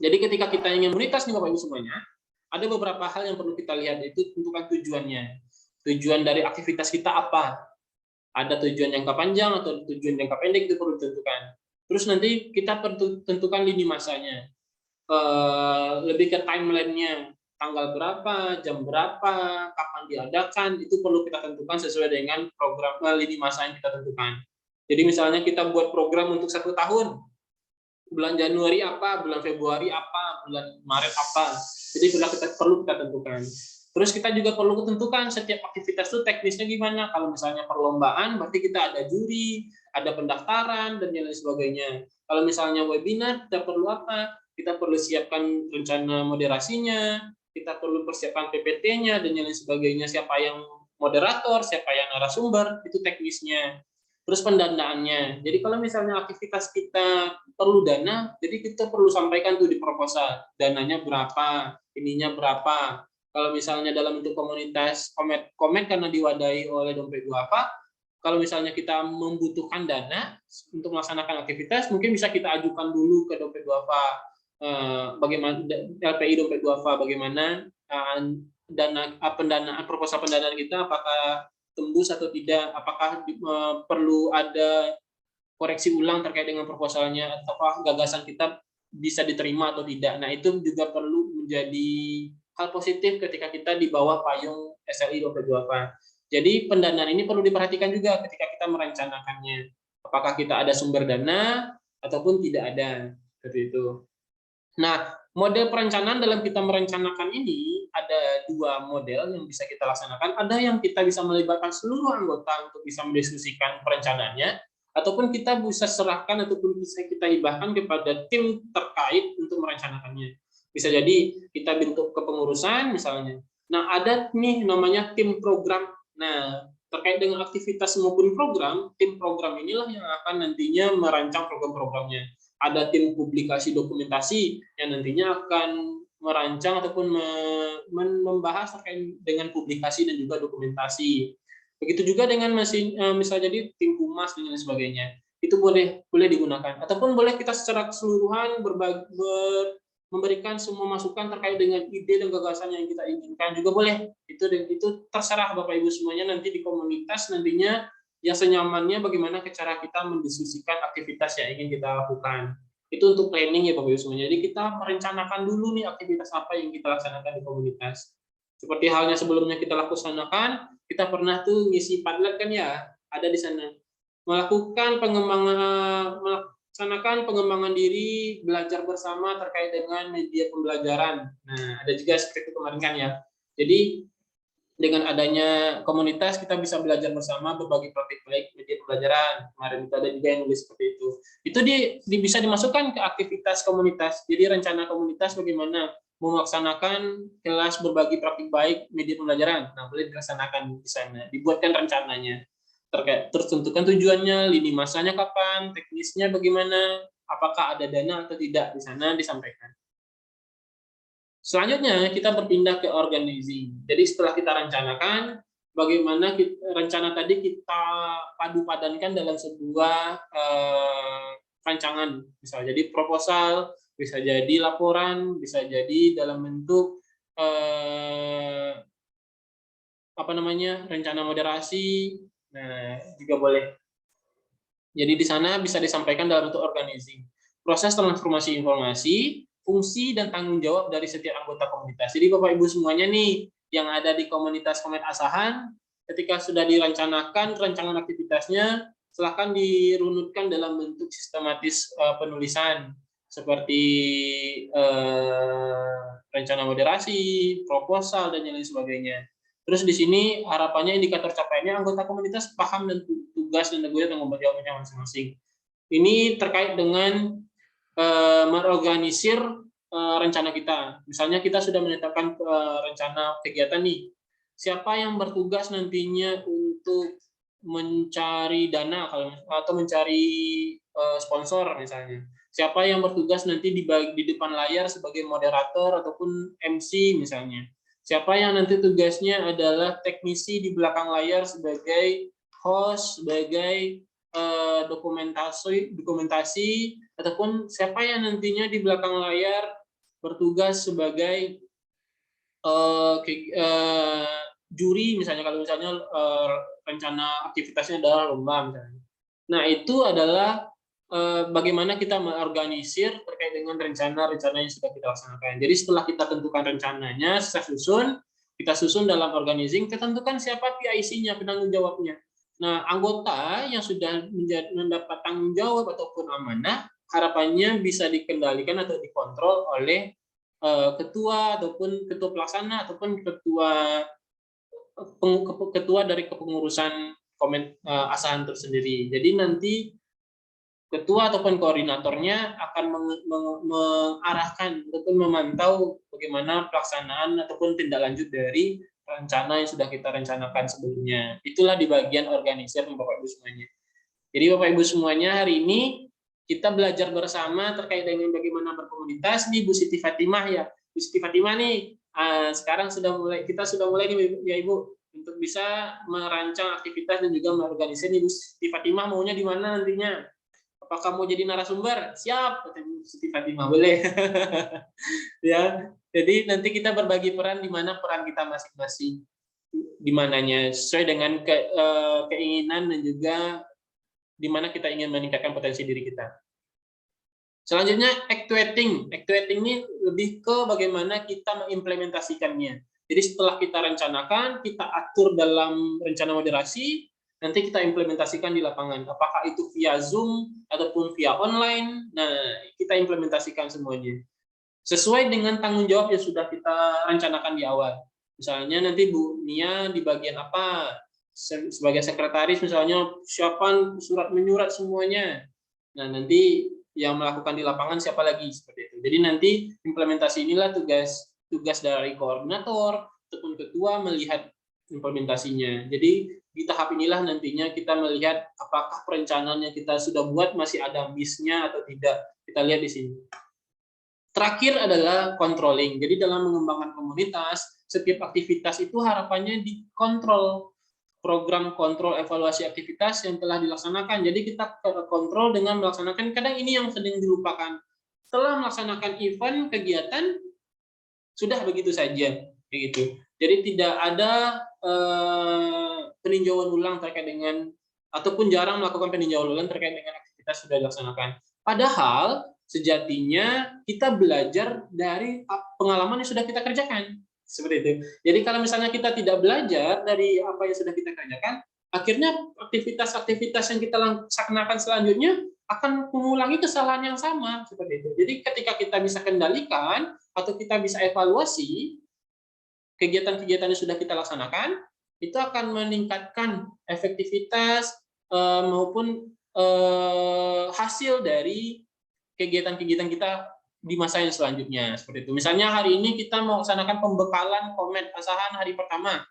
Jadi ketika kita ingin komunitas nih Bapak Ibu semuanya, ada beberapa hal yang perlu kita lihat, itu tentukan tujuannya. Tujuan dari aktivitas kita apa? Ada tujuan jangka panjang atau tujuan jangka pendek, itu perlu ditentukan. Terus nanti kita perlu tentukan lini masanya, lebih ke timeline-nya, tanggal berapa, jam berapa, kapan diadakan, itu perlu kita tentukan sesuai dengan program lini masa yang kita tentukan. Jadi misalnya kita buat program untuk 1 tahun, bulan Januari apa, bulan Februari apa, bulan Maret apa, jadi perlu kita tentukan. Terus kita juga perlu tentukan setiap aktivitas itu teknisnya gimana. Kalau misalnya perlombaan, berarti kita ada juri, ada pendaftaran, dan lain sebagainya. Kalau misalnya webinar, kita perlu apa? Kita perlu siapkan rencana moderasinya, kita perlu persiapkan PPT-nya, dan lain sebagainya. Siapa yang moderator, siapa yang narasumber, itu teknisnya. Terus pendanaannya. Jadi kalau misalnya aktivitas kita perlu dana, jadi kita perlu sampaikan tuh di proposal. Dananya berapa, ininya berapa. Kalau misalnya dalam bentuk komunitas Komet karena diwadahi oleh Dompet Duafa, kalau misalnya kita membutuhkan dana untuk melaksanakan aktivitas, mungkin bisa kita ajukan dulu ke Dompet Duafa, bagaimana LPI Dompet Duafa, bagaimana dana pendanaan, proposal pendanaan kita, apakah tembus atau tidak, apakah perlu ada koreksi ulang terkait dengan proposalnya, ataukah gagasan kita bisa diterima atau tidak. Nah, itu juga perlu menjadi hal positif ketika kita di bawah payung SLI Dompet Duafa. Jadi pendanaan ini perlu diperhatikan juga ketika kita merencanakannya. Apakah kita ada sumber dana ataupun tidak ada, seperti itu. Nah, model perencanaan dalam kita merencanakan ini ada 2 model yang bisa kita laksanakan. Ada yang kita bisa melibatkan seluruh anggota untuk bisa mendiskusikan perencanaannya, ataupun kita bisa serahkan ataupun bisa kita hibahkan kepada tim terkait untuk merencanakannya. Bisa jadi kita bentuk kepengurusan misalnya. Nah, ada nih namanya tim program. Nah, terkait dengan aktivitas maupun program, tim program inilah yang akan nantinya merancang program-programnya. Ada tim publikasi dokumentasi yang nantinya akan merancang ataupun membahas terkait dengan publikasi dan juga dokumentasi. Begitu juga dengan misalnya jadi tim humas dan sebagainya. Itu boleh digunakan. Ataupun boleh kita secara keseluruhan memberikan semua masukan terkait dengan ide dan gagasan yang kita inginkan juga boleh. Itu terserah Bapak Ibu semuanya nanti di komunitas nantinya yang senyamannya bagaimana cara kita mendiskusikan aktivitas yang ingin kita lakukan. Itu untuk planning ya Bapak Ibu semuanya. Jadi kita merencanakan dulu nih aktivitas apa yang kita laksanakan di komunitas. Seperti halnya sebelumnya kita laksanakan, kita pernah tuh ngisi Padlet kan ya, ada di sana. Melaksanakan pengembangan diri, belajar bersama terkait dengan media pembelajaran. Nah, ada juga seperti itu kemarin kan ya. Jadi dengan adanya komunitas kita bisa belajar bersama, berbagi praktik baik media pembelajaran. Kemarin itu ada juga yang nulis seperti itu. Itu bisa dimasukkan ke aktivitas komunitas. Jadi rencana komunitas bagaimana melaksanakan kelas berbagi praktik baik media pembelajaran. Nah, boleh dilaksanakan di sana. Dibuatkan rencananya. Terus tentukan tujuannya, lini masanya kapan, teknisnya bagaimana, apakah ada dana atau tidak, di sana disampaikan. Selanjutnya kita berpindah ke organizing. Jadi setelah kita rencanakan, bagaimana rencana tadi kita padu-padankan dalam sebuah rancangan. Misalnya jadi proposal, bisa jadi laporan, bisa jadi dalam bentuk rencana moderasi. Nah, juga boleh. Jadi di sana bisa disampaikan dalam bentuk organizing. Proses transformasi informasi, fungsi dan tanggung jawab dari setiap anggota komunitas. Jadi Bapak Ibu semuanya nih yang ada di komunitas Komet Asahan, ketika sudah direncanakan rancangan aktivitasnya, silakan dirunutkan dalam bentuk sistematis penulisan seperti rencana moderasi, proposal dan lain sebagainya. Terus di sini harapannya indikator capaiannya anggota komunitas paham dan tugas dan tanggung jawabnya masing-masing. Ini terkait dengan mengorganisir rencana kita. Misalnya kita sudah menetapkan rencana kegiatan nih. Siapa yang bertugas nantinya untuk mencari dana atau mencari sponsor misalnya. Siapa yang bertugas nanti di depan layar sebagai moderator ataupun MC misalnya. Siapa yang nanti tugasnya adalah teknisi di belakang layar sebagai host, sebagai dokumentasi, ataupun siapa yang nantinya di belakang layar bertugas sebagai juri misalnya, kalau misalnya rencana aktivitasnya adalah lomba misalnya. Nah, itu adalah bagaimana kita mengorganisir terkait dengan rencana-rencana yang sudah kita laksanakan. Jadi setelah kita tentukan rencananya, kita susun dalam organizing, kita tentukan siapa PIC-nya, penanggung jawabnya. Nah, anggota yang sudah mendapat tanggung jawab ataupun amanah, harapannya bisa dikendalikan atau dikontrol oleh ketua ataupun ketua pelaksana ataupun ketua dari kepengurusan Asahan tersendiri. Jadi nanti ketua ataupun koordinatornya akan mengarahkan ataupun memantau bagaimana pelaksanaan ataupun tindak lanjut dari rencana yang sudah kita rencanakan sebelumnya. Itulah di bagian organisir Bapak Ibu semuanya. Jadi Bapak Ibu semuanya, hari ini kita belajar bersama terkait dengan bagaimana berkomunitas nih Bu Siti Fatimah ya. Bu Siti Fatimah nih sekarang kita sudah mulai nih ya Ibu untuk bisa merancang aktivitas dan juga mengorganisir nih. Bu Siti Fatimah maunya di mana nantinya? Apakah mau jadi narasumber? Siap, kata Bu Siti Fatimah, boleh. Ya, jadi nanti kita berbagi peran di mana peran kita masing-masing, di mananya sesuai dengan keinginan dan juga di mana kita ingin meningkatkan potensi diri kita. Selanjutnya, actuating. Actuating ini lebih ke bagaimana kita mengimplementasikannya. Jadi setelah kita rencanakan, kita atur dalam rencana moderasi, nanti kita implementasikan di lapangan. Apakah itu via Zoom ataupun via online, nah kita implementasikan semuanya. Sesuai dengan tanggung jawab yang sudah kita rencanakan di awal. Misalnya nanti Bu Nia di bagian apa, sebagai sekretaris misalnya siapan surat menyurat semuanya. Nah nanti yang melakukan di lapangan siapa lagi, seperti itu. Jadi nanti implementasi inilah tugas dari koordinator ataupun ketua melihat implementasinya. Jadi di tahap inilah nantinya kita melihat apakah perencanaan yang kita sudah buat masih ada miss-nya atau tidak. Kita lihat di sini. Terakhir adalah controlling. Jadi dalam mengembangkan komunitas, setiap aktivitas itu harapannya dikontrol. Program kontrol evaluasi aktivitas yang telah dilaksanakan. Jadi kita kontrol dengan melaksanakan, kadang ini yang sering dilupakan. Setelah melaksanakan event, kegiatan, sudah begitu saja. Begitu. Jadi tidak ada peninjauan ulang terkait dengan, ataupun jarang melakukan peninjauan ulang terkait dengan aktivitas sudah dilaksanakan. Padahal sejatinya kita belajar dari pengalaman yang sudah kita kerjakan. Seperti itu. Jadi kalau misalnya kita tidak belajar dari apa yang sudah kita kerjakan, akhirnya aktivitas-aktivitas yang kita laksanakan selanjutnya akan mengulangi kesalahan yang sama. Seperti itu. Jadi ketika kita bisa kendalikan atau kita bisa evaluasi kegiatan-kegiatan yang sudah kita laksanakan, itu akan meningkatkan efektivitas maupun hasil dari kegiatan-kegiatan kita di masa yang selanjutnya seperti itu. Misalnya hari ini kita mau laksanakan pembekalan komen asahan hari pertama.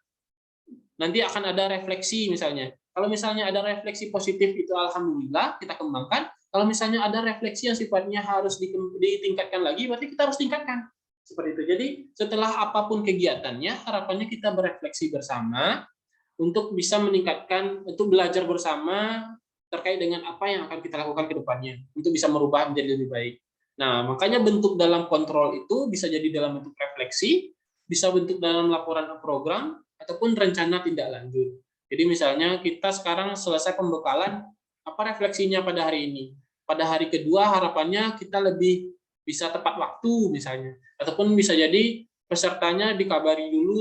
Nanti akan ada refleksi misalnya. Kalau misalnya ada refleksi positif itu alhamdulillah kita kembangkan. Kalau misalnya ada refleksi yang sifatnya harus ditingkatkan lagi, berarti kita harus tingkatkan. Seperti itu. Jadi setelah apapun kegiatannya, harapannya kita berefleksi bersama untuk bisa meningkatkan, untuk belajar bersama terkait dengan apa yang akan kita lakukan ke depannya untuk bisa merubah menjadi lebih baik. Nah, makanya bentuk dalam kontrol itu bisa jadi dalam bentuk refleksi, bisa bentuk dalam laporan program, ataupun rencana tindak lanjut. Jadi misalnya kita sekarang selesai pembekalan, apa refleksinya pada hari ini? Pada hari kedua harapannya kita lebih bisa tepat waktu misalnya, ataupun bisa jadi pesertanya dikabari dulu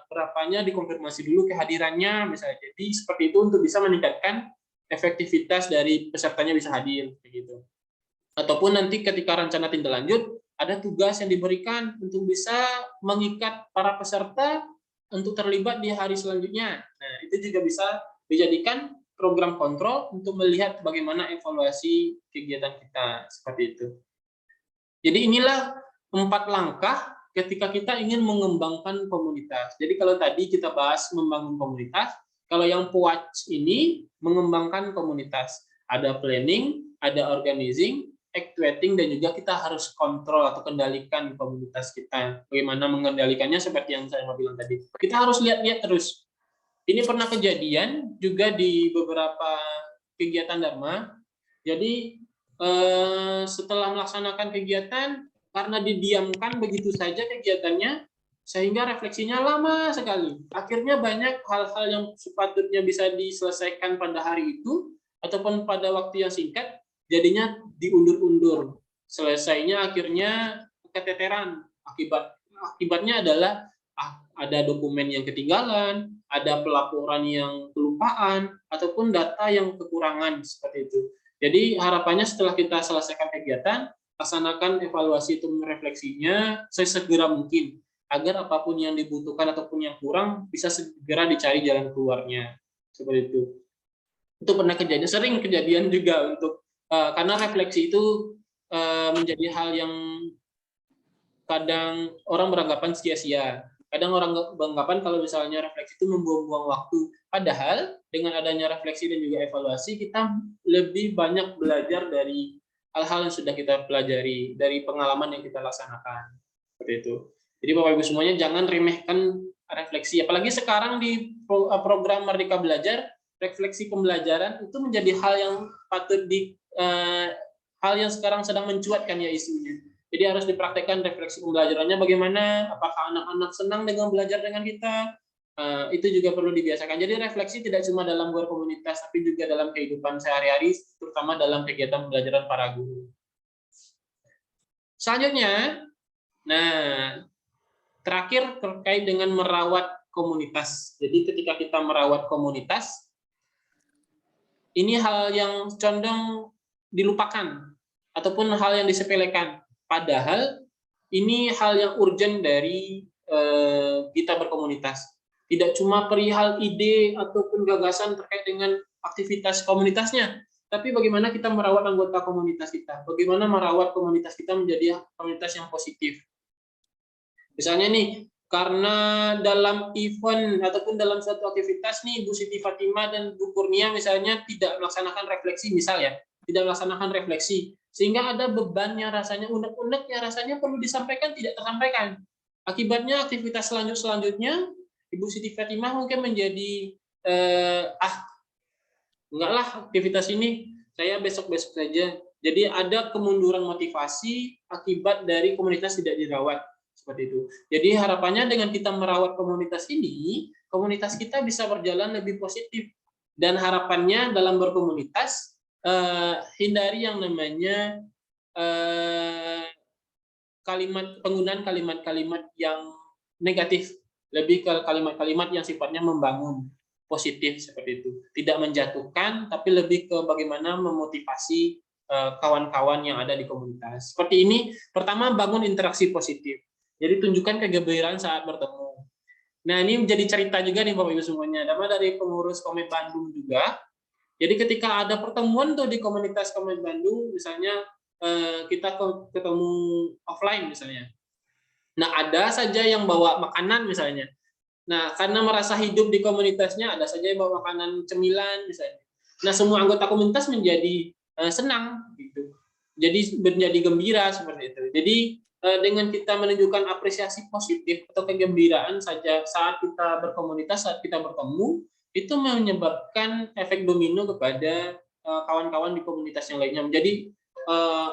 berapanya, dikonfirmasi dulu kehadirannya misalnya. Jadi seperti itu untuk bisa meningkatkan efektivitas dari pesertanya bisa hadir begitu. Ataupun nanti ketika rencana tindak lanjut ada tugas yang diberikan untuk bisa mengikat para peserta untuk terlibat di hari selanjutnya. Nah, itu juga bisa dijadikan program kontrol untuk melihat bagaimana evaluasi kegiatan kita seperti itu. Jadi inilah 4 langkah ketika kita ingin mengembangkan komunitas. Jadi kalau tadi kita bahas membangun komunitas, kalau yang PUAC ini mengembangkan komunitas. Ada planning, ada organizing, actuating, dan juga kita harus kontrol atau kendalikan komunitas kita. Bagaimana mengendalikannya seperti yang saya mau bilang tadi. Kita harus lihat-lihat terus. Ini pernah kejadian juga di beberapa kegiatan Dharma. Jadi setelah melaksanakan kegiatan, karena didiamkan begitu saja kegiatannya, sehingga refleksinya lama sekali. Akhirnya banyak hal-hal yang sepatutnya bisa diselesaikan pada hari itu, ataupun pada waktu yang singkat, jadinya diundur-undur. Selesainya akhirnya keteteran. Akibatnya adalah ada dokumen yang ketinggalan, ada pelaporan yang kelupaan, ataupun data yang kekurangan seperti itu. Jadi harapannya setelah kita selesaikan kegiatan, laksanakan evaluasi itu refleksinya sesegera mungkin, agar apapun yang dibutuhkan ataupun yang kurang bisa segera dicari jalan keluarnya. Seperti itu. Itu pernah kejadian, sering kejadian juga untuk karena refleksi itu menjadi hal yang kadang orang beranggapan sia-sia. Kadang orang beranggapan kalau misalnya refleksi itu membuang-buang waktu. Padahal dengan adanya refleksi dan juga evaluasi, kita lebih banyak belajar dari hal-hal yang sudah kita pelajari, dari pengalaman yang kita laksanakan. Seperti itu. Jadi Bapak Ibu semuanya jangan remehkan refleksi. Apalagi sekarang di program Merdeka Belajar, refleksi pembelajaran itu menjadi hal yang patut hal yang sekarang sedang mencuatkan ya isunya. Jadi harus dipraktekkan refleksi pembelajarannya bagaimana, apakah anak-anak senang dengan belajar dengan kita, itu juga perlu dibiasakan. Jadi refleksi tidak cuma dalam berkomunitas, tapi juga dalam kehidupan sehari-hari, terutama dalam kegiatan pembelajaran para guru. Selanjutnya, nah terakhir terkait dengan merawat komunitas. Jadi ketika kita merawat komunitas, ini hal yang condong dilupakan, ataupun hal yang disepelekan. Padahal ini hal yang urgent dari kita berkomunitas. Tidak cuma perihal ide ataupun gagasan terkait dengan aktivitas komunitasnya, tapi bagaimana kita merawat anggota komunitas kita, bagaimana merawat komunitas kita menjadi komunitas yang positif. Misalnya nih, karena dalam event ataupun dalam suatu aktivitas nih, Bu Siti Fatimah dan Bu Kurnia misalnya tidak melaksanakan refleksi, misal ya, tidak melaksanakan refleksi, sehingga ada beban yang rasanya unek-unek yang rasanya perlu disampaikan tidak tersampaikan. Akibatnya aktivitas selanjutnya Ibu Siti Fatimah mungkin menjadi enggak lah aktivitas ini saya besok-besok saja. Jadi ada kemunduran motivasi akibat dari komunitas tidak dirawat seperti itu. Jadi harapannya dengan kita merawat komunitas ini, komunitas kita bisa berjalan lebih positif, dan harapannya dalam berkomunitas hindari yang namanya penggunaan kalimat-kalimat yang negatif, lebih ke kalimat-kalimat yang sifatnya membangun, positif seperti itu, tidak menjatuhkan, tapi lebih ke bagaimana memotivasi kawan-kawan yang ada di komunitas. Seperti ini, pertama bangun interaksi positif. Jadi tunjukkan kegembiraan saat bertemu. Nah ini menjadi cerita juga nih Bapak Ibu semuanya. Dama dari pengurus Komet Bandung juga. Jadi ketika ada pertemuan tuh di komunitas Komet Bandung, misalnya kita ketemu offline misalnya. Nah, ada saja yang bawa makanan misalnya. Nah, karena merasa hidup di komunitasnya, ada saja yang bawa makanan cemilan misalnya. Nah, semua anggota komunitas menjadi senang gitu. Jadi menjadi gembira seperti itu. Jadi dengan kita menunjukkan apresiasi positif atau kegembiraan saja saat kita berkomunitas, saat kita bertemu, itu menyebabkan efek domino kepada kawan-kawan di komunitas yang lainnya. Jadi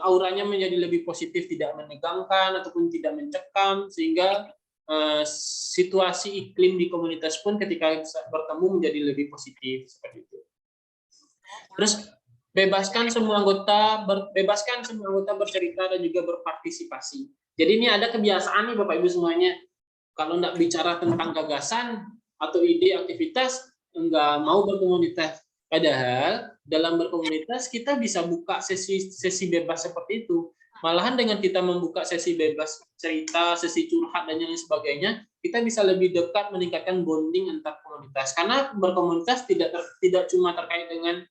auranya menjadi lebih positif, tidak menegangkan ataupun tidak mencekam, sehingga situasi iklim di komunitas pun ketika bertemu menjadi lebih positif seperti itu. Terus bebaskan semua anggota bercerita dan juga berpartisipasi. Jadi ini ada kebiasaan nih Bapak Ibu semuanya, kalau nggak bicara tentang gagasan atau ide aktivitas, nggak mau berkomunitas. Padahal dalam berkomunitas kita bisa buka sesi bebas seperti itu. Malahan dengan kita membuka sesi bebas cerita, sesi curhat dan lain sebagainya, kita bisa lebih dekat meningkatkan bonding antar komunitas. Karena berkomunitas tidak cuma terkait dengan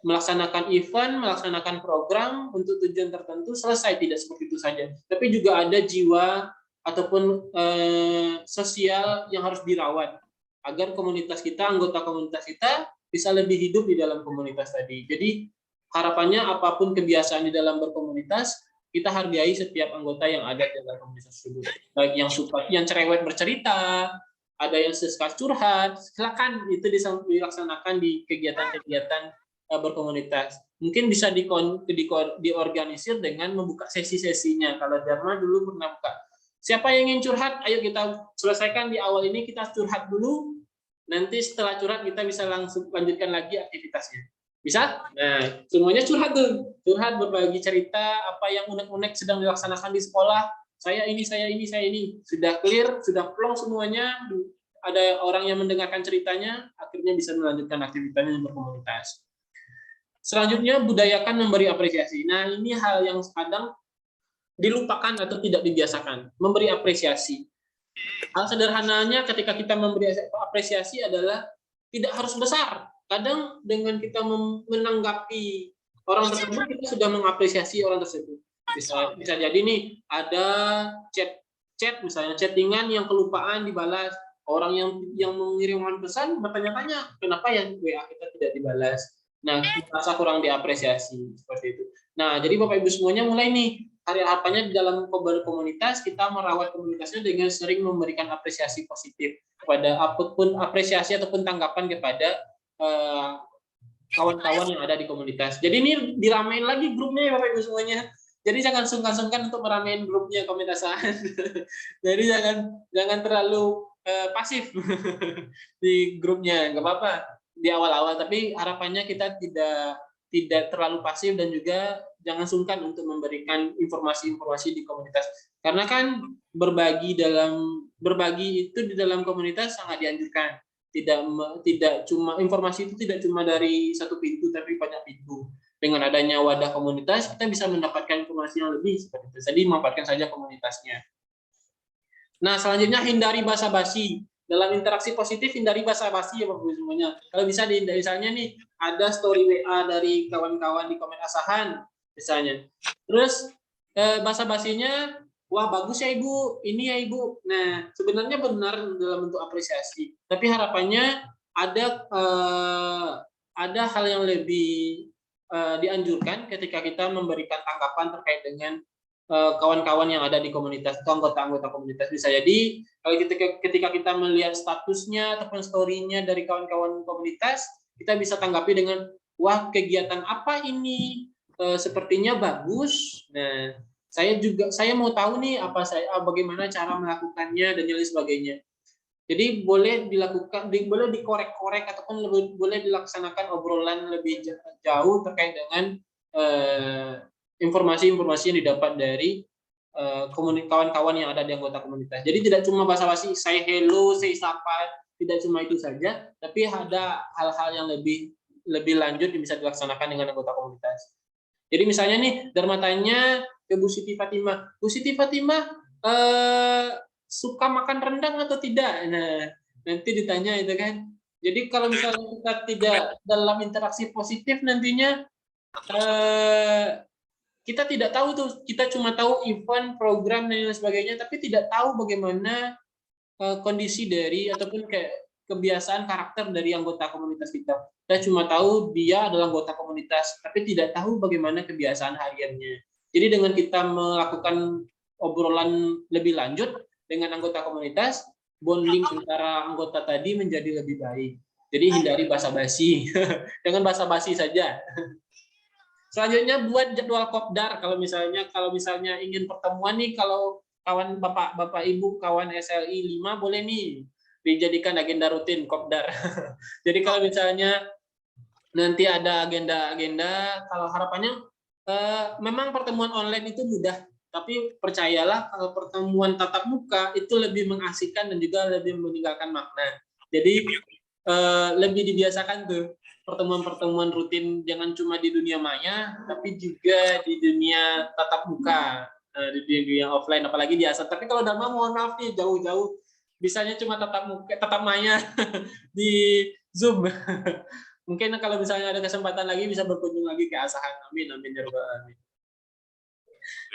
melaksanakan event, melaksanakan program untuk tujuan tertentu selesai, tidak seperti itu saja. Tapi juga ada jiwa ataupun sosial yang harus dirawat agar komunitas kita, anggota komunitas kita bisa lebih hidup di dalam komunitas tadi. Jadi harapannya apapun kebiasaan di dalam berkomunitas, kita hargai setiap anggota yang ada di dalam komunitas tersebut. Baik yang suka, yang cerewet bercerita, ada yang suka curhat, silakan itu dilaksanakan di kegiatan-kegiatan berkomunitas. Mungkin bisa diorganisir dengan membuka sesi-sesinya. Kalau Dharma dulu pernah buka. Siapa yang ingin curhat? Ayo kita selesaikan di awal ini, kita curhat dulu. Nanti setelah curhat kita bisa langsung lanjutkan lagi aktivitasnya. Bisa? Nah, semuanya curhat tuh. Curhat, berbagi cerita, apa yang unek-unek sedang dilaksanakan di sekolah. Saya ini. Sudah clear, sudah plong semuanya. Ada orang yang mendengarkan ceritanya, akhirnya bisa melanjutkan aktivitasnya berkomunitas. Selanjutnya, budayakan memberi apresiasi. Nah, ini hal yang kadang dilupakan atau tidak dibiasakan. Memberi apresiasi. Hal sederhananya ketika kita memberi apresiasi adalah tidak harus besar. Kadang dengan kita menanggapi orang tersebut, kita sudah mengapresiasi orang tersebut. Bisa jadi nih, ada chat misalnya, chattingan yang kelupaan dibalas. Orang yang mengirimkan pesan bertanya-tanya, kenapa ya WA kita tidak dibalas? Nah, merasa kurang diapresiasi seperti itu. Nah, jadi Bapak Ibu semuanya mulai nih, harapannya di dalam komunitas kita merawat komunitasnya dengan sering memberikan apresiasi positif kepada apapun apresiasi ataupun tanggapan kepada kawan-kawan yang ada di komunitas. Jadi ini diramein lagi grupnya ya Bapak Ibu semuanya. Jadi jangan sungkan-sungkan untuk meramein grupnya komentasan. Jadi jangan terlalu pasif di grupnya, nggak apa-apa di awal-awal, tapi harapannya kita tidak terlalu pasif dan juga jangan sungkan untuk memberikan informasi-informasi di komunitas. Karena kan berbagi itu di dalam komunitas sangat dianjurkan. Tidak cuma informasi itu tidak cuma dari satu pintu, tapi banyak pintu. Dengan adanya wadah komunitas, kita bisa mendapatkan informasi yang lebih seperti itu. Jadi manfaatkan saja komunitasnya. Nah, selanjutnya hindari basa-basi. Dalam interaksi positif hindari basa-basi ya Bapak Ibu semuanya. Kalau bisa dihindari, misalnya nih ada story WA dari kawan-kawan di komen asahan misalnya. Terus basa-basinya, wah bagus ya Ibu, ini ya Ibu. Nah, sebenarnya benar dalam bentuk apresiasi. Tapi harapannya ada hal yang lebih dianjurkan ketika kita memberikan tanggapan terkait dengan kawan-kawan yang ada di komunitas atau anggota-anggota komunitas. Bisa jadi ketika kita melihat statusnya ataupun story-nya dari kawan-kawan komunitas, kita bisa tanggapi dengan, wah kegiatan apa ini, sepertinya bagus. Nah, saya mau tahu nih bagaimana cara melakukannya dan lain sebagainya. Jadi boleh dikorek-korek ataupun boleh dilaksanakan obrolan lebih jauh terkait dengan informasi-informasi yang didapat dari kawan-kawan yang ada di anggota komunitas. Jadi tidak cuma basa-basi, say hello, say sapa, tidak cuma itu saja, tapi ada hal-hal yang lebih lanjut yang bisa dilaksanakan dengan anggota komunitas. Jadi misalnya nih, Dharma tanya ke Bu Siti Fatimah, Bu Siti Fatimah suka makan rendang atau tidak? Nah, nanti ditanya itu kan. Jadi kalau misalnya kita tidak dalam interaksi positif nantinya kita tidak tahu tuh, kita cuma tahu event, program dan lain sebagainya, tapi tidak tahu bagaimana kondisi dari ataupun kayak kebiasaan karakter dari anggota komunitas kita. Kita cuma tahu dia adalah anggota komunitas, tapi tidak tahu bagaimana kebiasaan hariannya. Jadi dengan kita melakukan obrolan lebih lanjut dengan anggota komunitas, bonding antara anggota tadi menjadi lebih baik. Jadi hindari basa-basi, dengan basa-basi saja. Selanjutnya buat jadwal kopdar kalau misalnya ingin pertemuan nih, kalau kawan Bapak Ibu kawan SLI 5 boleh nih dijadikan agenda rutin kopdar. Jadi kalau misalnya nanti ada agenda-agenda, kalau harapannya memang pertemuan online itu mudah, tapi percayalah kalau pertemuan tatap muka itu lebih mengasihkan dan juga lebih meninggalkan makna. Jadi lebih dibiasakan tuh pertemuan-pertemuan rutin, jangan cuma di dunia maya, tapi juga di dunia tatap muka, di dunia offline, apalagi di asal. Tapi kalau Dharma mohon maaf nih, jauh-jauh, bisanya cuma tatap muka, tatap maya di Zoom. Mungkin kalau misalnya ada kesempatan lagi bisa berkunjung lagi ke Asahan. Amin, amin ya rabbal alamin.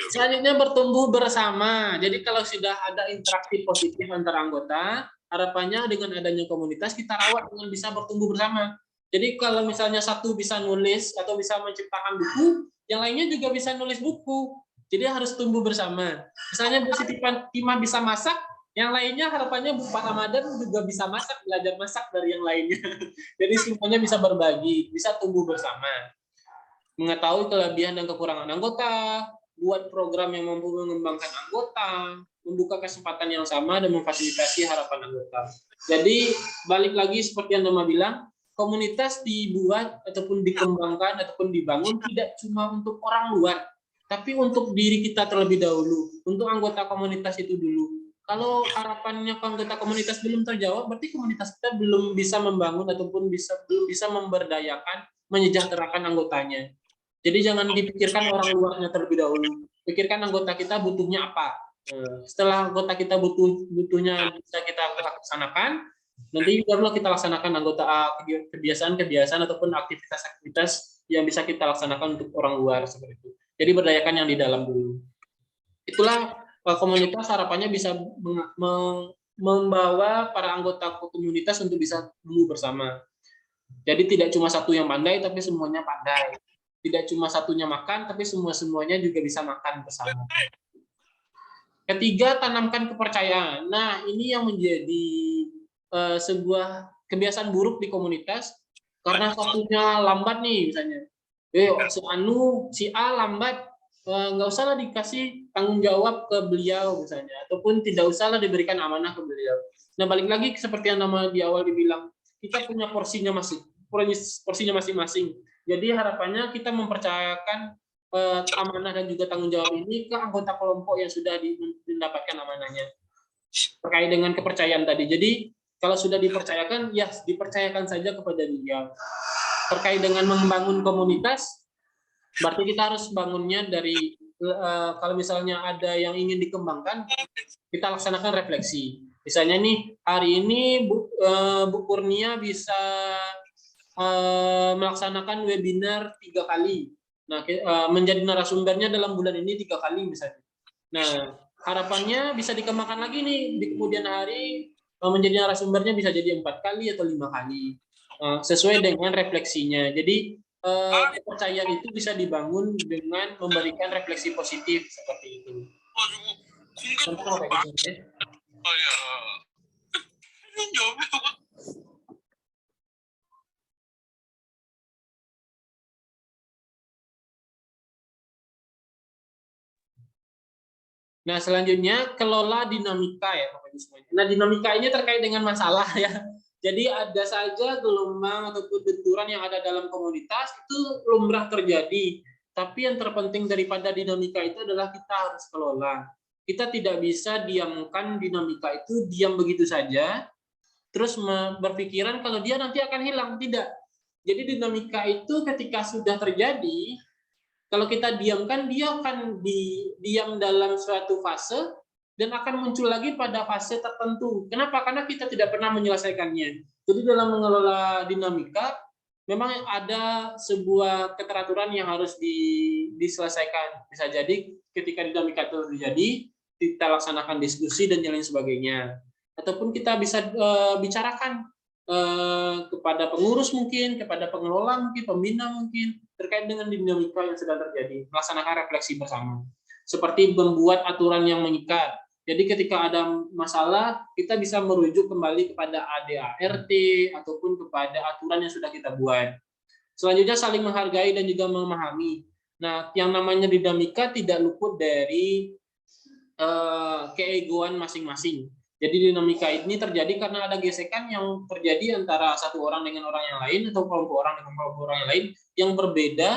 Selanjutnya bertumbuh bersama. Jadi kalau sudah ada interaksi positif antara anggota, harapannya dengan adanya komunitas kita rawat dengan bisa bertumbuh bersama. Jadi kalau misalnya satu bisa nulis atau bisa menciptakan buku, yang lainnya juga bisa nulis buku. Jadi harus tumbuh bersama. Misalnya Bu Siti Fatimah bisa masak, yang lainnya harapannya Bu Pak Ramadan juga bisa masak, belajar masak dari yang lainnya. Jadi semuanya bisa berbagi, bisa tumbuh bersama. Mengetahui kelebihan dan kekurangan anggota, buat program yang mampu mengembangkan anggota, membuka kesempatan yang sama dan memfasilitasi harapan anggota. Jadi balik lagi seperti yang Nama bilang, komunitas dibuat ataupun dikembangkan ataupun dibangun tidak cuma untuk orang luar, tapi untuk diri kita terlebih dahulu, untuk anggota komunitas itu dulu. Kalau harapannya anggota komunitas belum terjawab, berarti komunitas kita belum bisa membangun ataupun belum bisa memberdayakan, menyejahterakan anggotanya. Jadi jangan dipikirkan orang luarnya terlebih dahulu. Pikirkan anggota kita butuhnya apa. Setelah anggota kita butuhnya bisa kita laksanakan, nanti barulah kita laksanakan anggota kebiasaan-kebiasaan ataupun aktivitas-aktivitas yang bisa kita laksanakan untuk orang luar seperti itu. Jadi berdayakan yang di dalam dulu. Itulah komunitas harapannya bisa membawa para anggota komunitas untuk bisa tumbuh bersama. Jadi tidak cuma satu yang pandai, tapi semuanya pandai. Tidak cuma satunya makan, tapi semuanya juga bisa makan bersama. Ketiga, tanamkan kepercayaan. Nah, ini yang menjadi sebuah kebiasaan buruk di komunitas, karena satunya lambat nih misalnya. Si A lambat, nggak usahlah dikasih tanggung jawab ke beliau misalnya, ataupun tidak usahlah diberikan amanah ke beliau. Nah, balik lagi seperti yang Nama di awal dibilang, kita punya porsinya masing-masing. Jadi harapannya kita mempercayakan amanah dan juga tanggung jawab ini ke anggota kelompok yang sudah mendapatkan amanahnya. Terkait dengan kepercayaan tadi. Jadi kalau sudah dipercayakan, ya dipercayakan saja kepada dia. Terkait dengan membangun komunitas, berarti kita harus bangunnya dari kalau misalnya ada yang ingin dikembangkan, kita laksanakan refleksi. Misalnya nih, hari ini Bu Kurnia bisa melaksanakan webinar 3 kali. Nah, menjadi narasumbernya dalam bulan ini 3 kali misalnya. Nah, harapannya bisa dikembangkan lagi nih di kemudian hari, menjadi narasumbernya bisa jadi 4 kali atau 5 kali. Sesuai dengan refleksinya. Jadi kepercayaan itu bisa dibangun dengan memberikan refleksi positif seperti itu. Contoh kayak gitu ya. Nah, selanjutnya kelola dinamika ya Bapak Ibu semuanya. Nah, dinamika ini terkait dengan masalah ya. Jadi ada saja gelombang ataupun benturan yang ada dalam komunitas itu lumrah terjadi. Tapi yang terpenting daripada dinamika itu adalah kita harus kelola. Kita tidak bisa diamkan dinamika itu diam begitu saja, terus berpikiran kalau dia nanti akan hilang. Tidak. Jadi dinamika itu ketika sudah terjadi, kalau kita diamkan, dia akan diam dalam suatu fase dan akan muncul lagi pada fase tertentu. Kenapa? Karena kita tidak pernah menyelesaikannya. Jadi dalam mengelola dinamika, memang ada sebuah keteraturan yang harus diselesaikan. Bisa jadi ketika dinamika itu terjadi, kita laksanakan diskusi dan lain sebagainya. Ataupun kita bisa bicarakan kepada pengurus mungkin, kepada pengelola mungkin, pembina mungkin, terkait dengan dinamika yang sedang terjadi. Melaksanakan refleksi bersama. Seperti membuat aturan yang mengikat. Jadi ketika ada masalah, kita bisa merujuk kembali kepada ADART ataupun kepada aturan yang sudah kita buat. Selanjutnya saling menghargai dan juga memahami. Nah, yang namanya dinamika tidak luput dari keegoan masing-masing. Jadi dinamika ini terjadi karena ada gesekan yang terjadi antara satu orang dengan orang yang lain atau kelompok orang dengan kelompok orang yang lain yang berbeda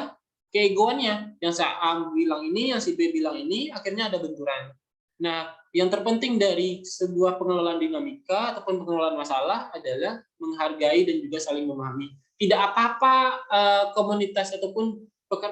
keegoannya. Yang saya A bilang ini, yang si B bilang ini, akhirnya ada benturan. Nah, yang terpenting dari sebuah pengelolaan dinamika ataupun pengelolaan masalah adalah menghargai dan juga saling memahami. Tidak apa-apa komunitas ataupun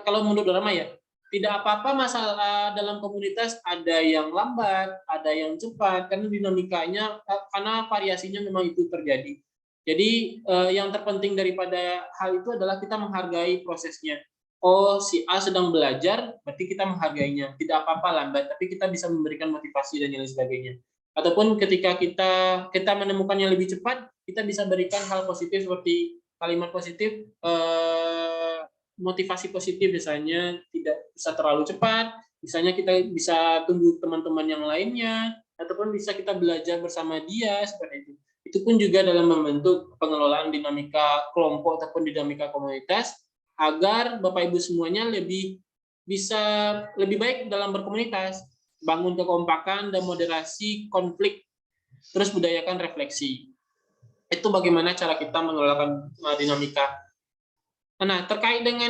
kalau menurut Dharma ya, tidak apa-apa masalah dalam komunitas ada yang lambat, ada yang cepat, karena dinamikanya, karena variasinya memang itu terjadi. Jadi yang terpenting daripada hal itu adalah kita menghargai prosesnya. Oh, si A sedang belajar, berarti kita menghargainya. Tidak apa-apa lambat, tapi kita bisa memberikan motivasi dan lain sebagainya. Ataupun ketika kita menemukan yang lebih cepat, kita bisa berikan hal positif seperti kalimat positif, motivasi positif misalnya tidak bisa terlalu cepat, misalnya kita bisa tunggu teman-teman yang lainnya, ataupun bisa kita belajar bersama dia seperti itu. Itu pun juga dalam membentuk pengelolaan dinamika kelompok ataupun dinamika komunitas agar Bapak Ibu semuanya bisa lebih baik dalam berkomunitas, bangun kekompakan dan moderasi konflik, terus budayakan refleksi. Itu bagaimana cara kita mengelola dinamika. Nah, terkait dengan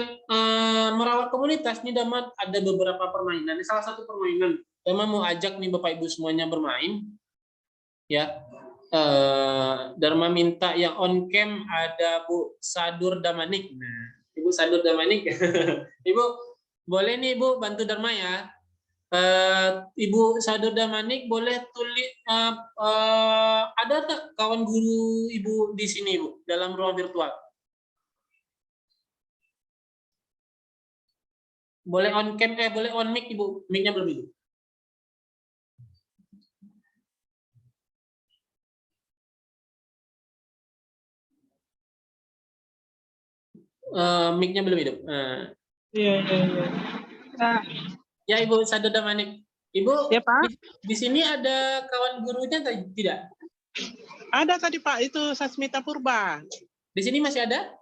merawat komunitas, nih Dharma ada beberapa permainan. Ini salah satu permainan. Dharma mau ajak nih Bapak Ibu semuanya bermain. Ya, Dharma minta yang on cam ada Bu Sadur Damanik. Nah, Ibu Sadur Damanik, Ibu boleh nih Ibu bantu Dharma ya. Ibu Sadur Damanik boleh tulis ada tak kawan guru Ibu di sini Bu dalam ruang virtual? Boleh on cam, boleh on mic Ibu. Mic-nya belum Ibu. Mic-nya belum hidup. Iya. Nah, Ya Ibu Sadur Damanik. Ibu, ya Pak. di sini ada kawan gurunya tidak? Ada tadi Pak, itu Sasmita Purba. Di sini masih ada?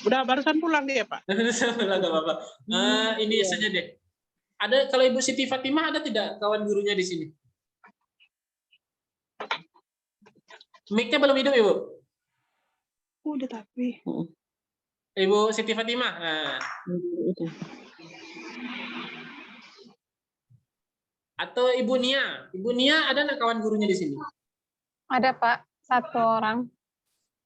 Udah barusan pulang dia Pak. Enggak apa-apa. Ini saja deh. Ada kalau Ibu Siti Fatimah ada tidak kawan gurunya di sini? Mic-nya belum hidup Ibu? Udah tapi. Ibu Siti Fatimah. Atau Ibu Nia. Ibu Nia ada nggak kawan gurunya di sini? Ada Pak, satu orang.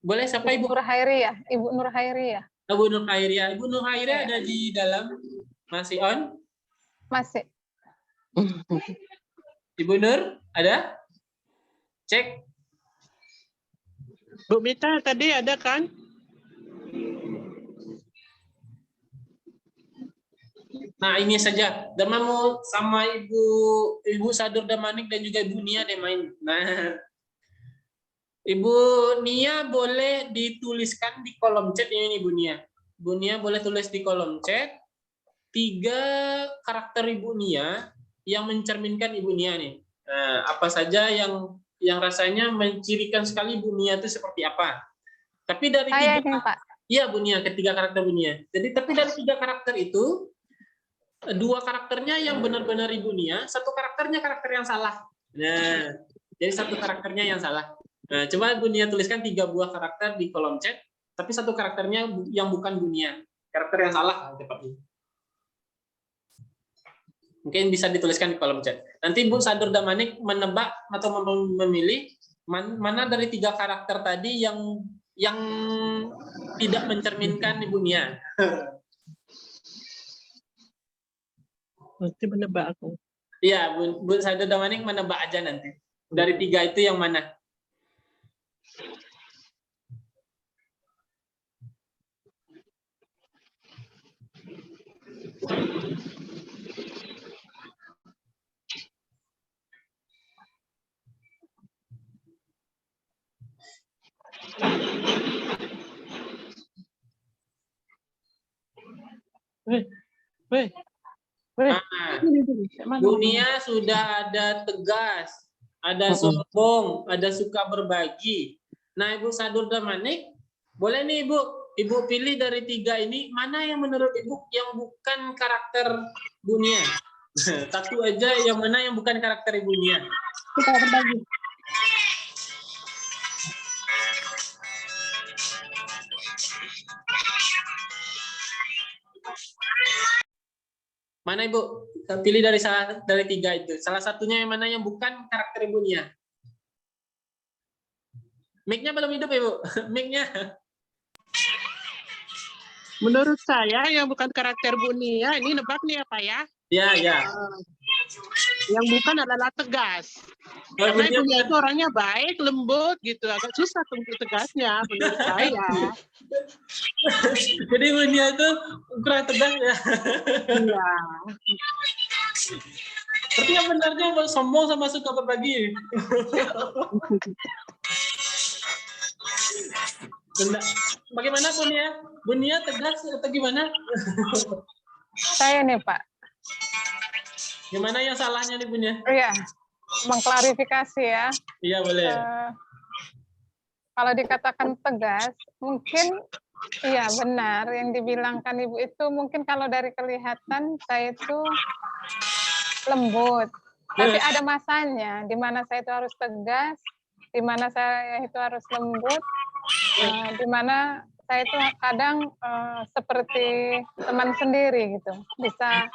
Boleh siapa Ibu? Nur Hairi ya, Ibu Nur Hairi ya. Ibu Nur Khairia. Ibu Nur Khairia ada di dalam? Masih on? Masih. Ibu Nur ada? Cek. Bu Mita tadi ada kan? Nah ini saja. Dharma mau sama Ibu Sadur Damanik dan juga Ibu Nia deh main. Nah, Ibu Nia boleh dituliskan di kolom chat ini Ibu Nia. Ibu Nia boleh tulis di kolom chat 3 karakter Ibu Nia yang mencerminkan Ibu Nia nih. Nah, apa saja yang rasanya mencirikan sekali Bu Nia itu seperti apa? Tapi dari Saya 3, ini Pak. iya Bu Nia, ketiga karakter Bu Nia. Jadi tapi dari 3 karakter itu 2 karakternya yang benar-benar Ibu Nia, 1 karakternya karakter yang salah. Nah, jadi 1 karakternya yang salah. Nah, coba Bu Nia tuliskan 3 buah karakter di kolom chat, tapi 1 karakternya yang bukan Bu Nia, karakter yang salah tepatnya. Mungkin bisa dituliskan di kolom chat. Nanti Bu Sadur Damanik menebak atau memilih mana dari 3 karakter tadi yang tidak mencerminkan Ibu Nia. Nanti menebak aku. Iya, Bu Sadur Damanik menebak aja nanti. Dari 3 itu yang mana? Weh, Nah, mana? dunia sudah ada tegas, ada sombong, ada suka berbagi. Nah, Ibu Sadur Damanik, boleh nih Ibu pilih dari 3 ini, mana yang menurut Ibu yang bukan karakter dunia? Satu aja, yang mana yang bukan karakter ibunya? Kita berbagi. Mana Ibu? Pilih dari 3 itu. Salah satunya yang mana yang bukan karakter ibunya? Mic-nya belum hidup Ibu. Mic-nya. Menurut saya yang bukan karakter Bunia, ini nebak nih apa ya? Ya. Yang bukan adalah tegas. Oh, Karena Bunia Bunia bukan. itu orangnya baik, lembut gitu. Agak susah untuk tegasnya menurut saya. Jadi Bunia itu kurang tegas ya. Iya. Berarti yang benarnya sombong sama suka berbagi. Bagaimana Bunia? Bunia tegas atau gimana? Saya nih Pak. Gimana yang salahnya nih Bunia? Iya, mengklarifikasi ya. Iya boleh. Kalau dikatakan tegas, mungkin iya benar yang dibilangkan Ibu itu mungkin kalau dari kelihatan saya itu lembut. Tapi ada masanya di mana saya itu harus tegas, di mana saya itu harus lembut, di mana saya itu kadang seperti teman sendiri gitu, bisa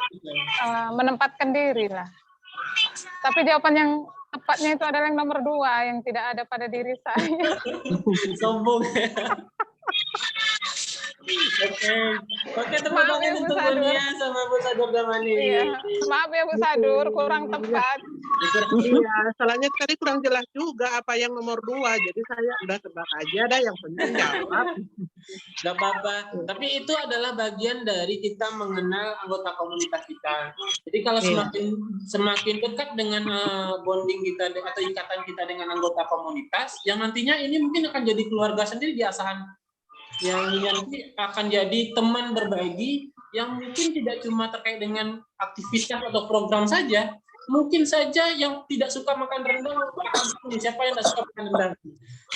menempatkan diri lah. Tapi jawaban yang tepatnya itu adalah yang nomor 2 yang tidak ada pada diri saya. Sombong. Oke, tepuk tangan untuk Bunia sama Bu Sadur Damanik. Iya. Maaf ya Bu Sadur, kurang tepat. Iya, salahnya tadi kurang jelas juga apa yang nomor 2. Jadi saya udah tebak aja dah, yang penting jawab. Gak apa-apa. Tapi itu adalah bagian dari kita mengenal anggota komunitas kita. Jadi kalau semakin dekat dengan bonding kita atau ikatan kita dengan anggota komunitas, yang nantinya ini mungkin akan jadi keluarga sendiri di Asahan. Yang nanti akan jadi teman berbagi yang mungkin tidak cuma terkait dengan aktivitas atau program saja, mungkin saja yang tidak suka makan rendang, siapa yang tidak suka makan rendang,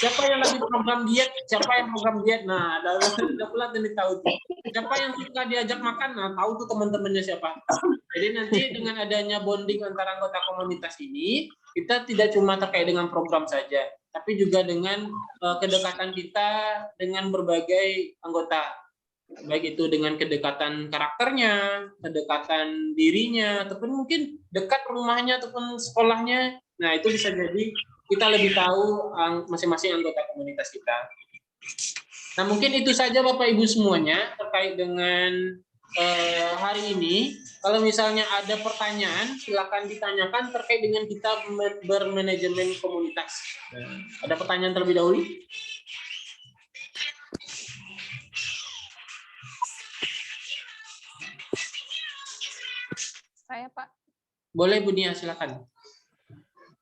siapa yang lagi program diet, siapa yang program diet, nah udah pula tahu tuh. Siapa yang suka diajak makan, nah tahu tuh teman-temannya siapa. Jadi nanti dengan adanya bonding antara anggota komunitas ini, kita tidak cuma terkait dengan program saja, tapi juga dengan kedekatan kita dengan berbagai anggota, baik itu dengan kedekatan karakternya, kedekatan dirinya, ataupun mungkin dekat rumahnya ataupun sekolahnya. Nah itu bisa jadi kita lebih tahu masing-masing anggota komunitas kita. Nah mungkin itu saja Bapak Ibu semuanya terkait dengan hari ini. Kalau misalnya ada pertanyaan, silakan ditanyakan terkait dengan kita bermanajemen komunitas. Ada pertanyaan terlebih dahulu? Saya Pak. Boleh Bunia, silakan.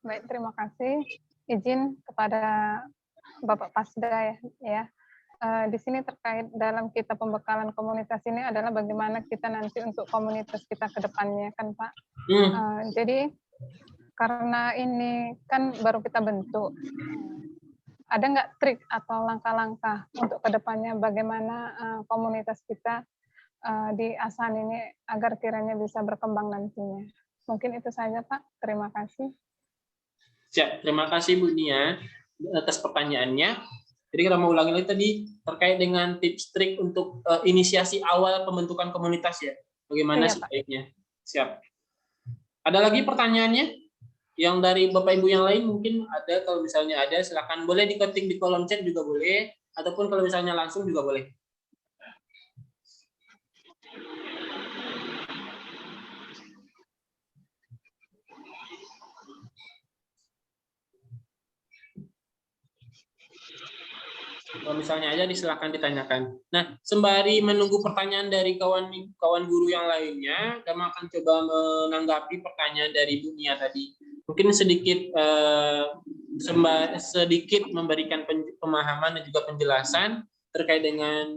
Baik, terima kasih. Izin kepada Bapak Pasda ya. Di sini terkait dalam kita pembekalan komunitas ini adalah bagaimana kita nanti untuk komunitas kita ke depannya kan Pak. Jadi karena ini kan baru kita bentuk, ada nggak trik atau langkah-langkah untuk ke depannya bagaimana komunitas kita di Asahan ini agar kiranya bisa berkembang nantinya. Mungkin itu saja Pak, terima kasih. Siap, terima kasih Bu Nia atas pertanyaannya. Jadi kita mau ulangi lagi tadi terkait dengan tips trik untuk inisiasi awal pembentukan komunitas ya. Bagaimana sebaiknya? Siap. Ada lagi pertanyaannya? Yang dari Bapak Ibu yang lain mungkin ada, kalau misalnya ada silakan boleh diketik di kolom chat juga boleh, ataupun kalau misalnya langsung juga boleh. Kalau misalnya aja silakan ditanyakan. Nah, sembari menunggu pertanyaan dari kawan guru yang lainnya, kami akan coba menanggapi pertanyaan dari Bu Nia tadi. Mungkin sedikit memberikan pemahaman dan juga penjelasan terkait dengan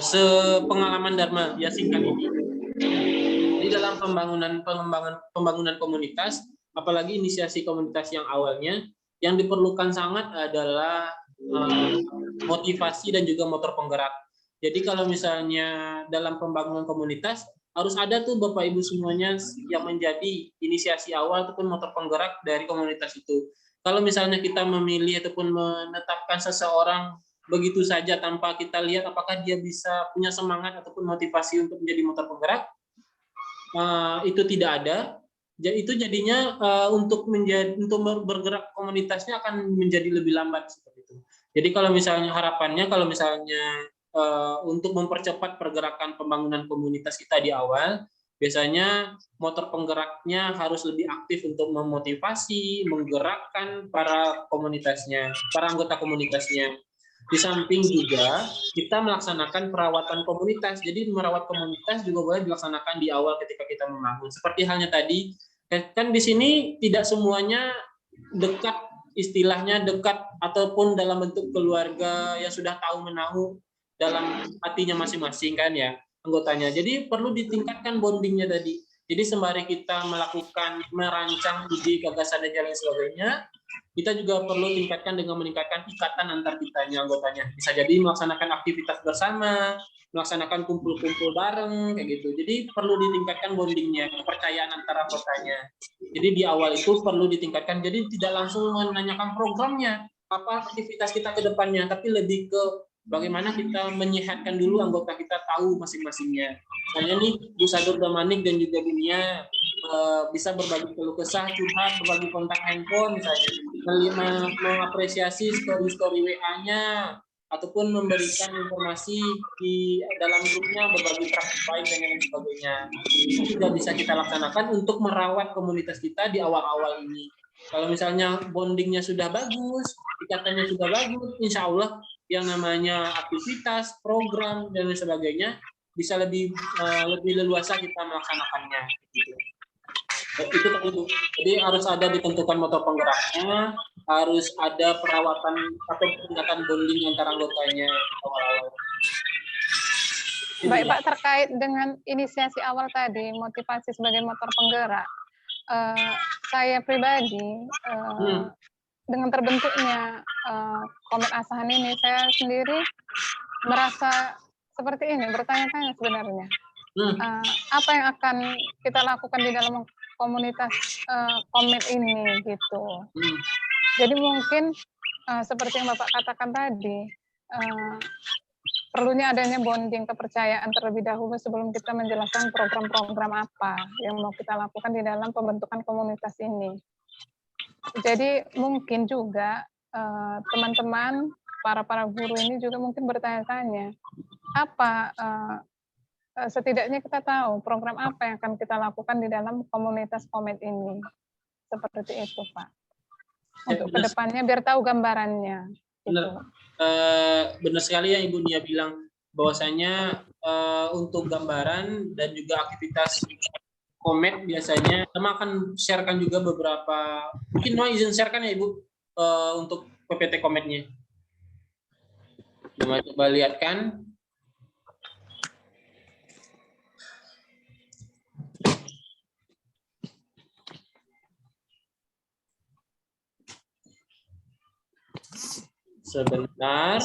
sepengalaman Dharma ya singkat ini. Jadi dalam pembangunan komunitas, apalagi inisiasi komunitas yang awalnya, yang diperlukan sangat adalah motivasi dan juga motor penggerak. Jadi kalau misalnya dalam pembangunan komunitas, harus ada tuh Bapak Ibu semuanya yang menjadi inisiasi awal ataupun motor penggerak dari komunitas itu. Kalau misalnya kita memilih ataupun menetapkan seseorang begitu saja tanpa kita lihat apakah dia bisa punya semangat ataupun motivasi untuk menjadi motor penggerak, itu tidak ada. Jadi itu jadinya untuk bergerak komunitasnya akan menjadi lebih lambat seperti itu. Jadi kalau misalnya harapannya kalau misalnya untuk mempercepat pergerakan pembangunan komunitas kita di awal, biasanya motor penggeraknya harus lebih aktif untuk memotivasi, menggerakkan para komunitasnya, para anggota komunitasnya. Di samping juga kita melaksanakan perawatan komunitas. Jadi merawat komunitas juga boleh dilaksanakan di awal ketika kita membangun. Seperti halnya tadi, kan di sini tidak semuanya dekat, istilahnya dekat ataupun dalam bentuk keluarga yang sudah tahu menahu dalam hatinya masing-masing kan ya anggotanya. Jadi perlu ditingkatkan bondingnya tadi. Jadi sembari kita merancang ide, gagasan dan lain sebagainya, kita juga perlu tingkatkan dengan meningkatkan ikatan antar kitanya anggotanya. Bisa jadi melaksanakan aktivitas bersama, melaksanakan kumpul-kumpul bareng kayak gitu. Jadi perlu ditingkatkan bondingnya, kepercayaan antara anggotanya. Jadi di awal itu perlu ditingkatkan. Jadi tidak langsung menanyakan programnya, apa aktivitas kita ke depannya, tapi lebih ke bagaimana kita menyehatkan dulu anggota kita tahu masing-masingnya. Misalnya nih Bu Sadur Damanik dan juga Dunia bisa berbagi keluh kesah, curhat, berbagi kontak handphone misalnya, mengapresiasi story WA-nya ataupun memberikan informasi di dalam grupnya, berbagi praktik baik dan lain sebagainya. Itu juga bisa kita laksanakan untuk merawat komunitas kita di awal-awal ini. Kalau misalnya bondingnya sudah bagus, ikatannya sudah bagus, insya Allah yang namanya aktivitas, program dan lain sebagainya bisa lebih leluasa kita melaksanakannya. Gitu. Itu tadi Bu. Jadi harus ada ditentukan motor penggeraknya, harus ada perawatan atau peningkatan bonding antara anggotanya awal-awal. Baik Pak, terkait dengan inisiasi awal tadi, motivasi sebagai motor penggerak, saya pribadi dengan terbentuknya Komet Asahan ini, saya sendiri merasa seperti ini, bertanya-tanya sebenarnya. Apa yang akan kita lakukan di dalam komunitas Komet ini gitu. Jadi mungkin seperti yang Bapak katakan tadi, perlunya adanya bonding, kepercayaan terlebih dahulu sebelum kita menjelaskan program-program apa yang mau kita lakukan di dalam pembentukan komunitas ini. Jadi mungkin juga teman-teman, para guru ini juga mungkin bertanya-tanya, apa setidaknya kita tahu program apa yang akan kita lakukan di dalam komunitas Komet ini. Seperti itu, Pak. Untuk kedepannya biar tahu gambarannya. Benar, benar sekali yang Ibu Nia bilang, bahwasanya untuk gambaran dan juga aktivitas Komet biasanya, sama akan sharekan juga beberapa, mungkin mau izin sharekan ya Ibu, untuk PPT Kometnya. Coba lihat kan. Sebentar.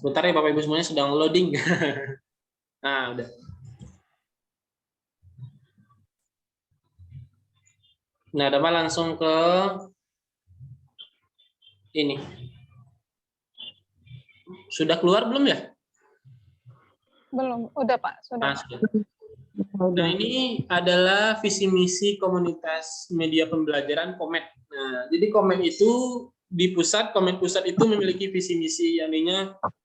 Sebentar ya Bapak Ibu semuanya sedang loading. Nah, udah. Nah, dapat langsung ke ini. Sudah keluar belum ya? Belum, udah Pak, sudah. Nah, ini adalah visi misi komunitas media pembelajaran Komet. Nah, jadi Komet itu di pusat, Komet Pusat itu memiliki visi misi yang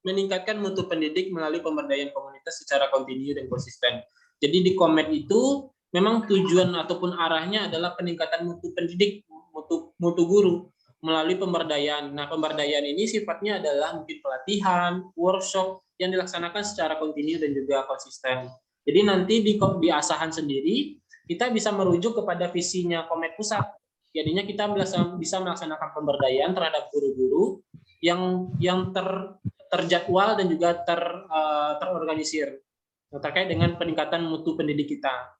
meningkatkan mutu pendidik melalui pemberdayaan komunitas secara kontinu dan konsisten. Jadi di Komet itu memang tujuan ataupun arahnya adalah peningkatan mutu pendidik, mutu guru melalui pemberdayaan. Nah, pemberdayaan ini sifatnya adalah mungkin pelatihan, workshop yang dilaksanakan secara kontinu dan juga konsisten. Jadi nanti di asahan sendiri kita bisa merujuk kepada visinya Komet Pusat. Jadinya kita bisa melaksanakan pemberdayaan terhadap guru-guru yang terjadwal dan juga terorganisir terkait dengan peningkatan mutu pendidik kita,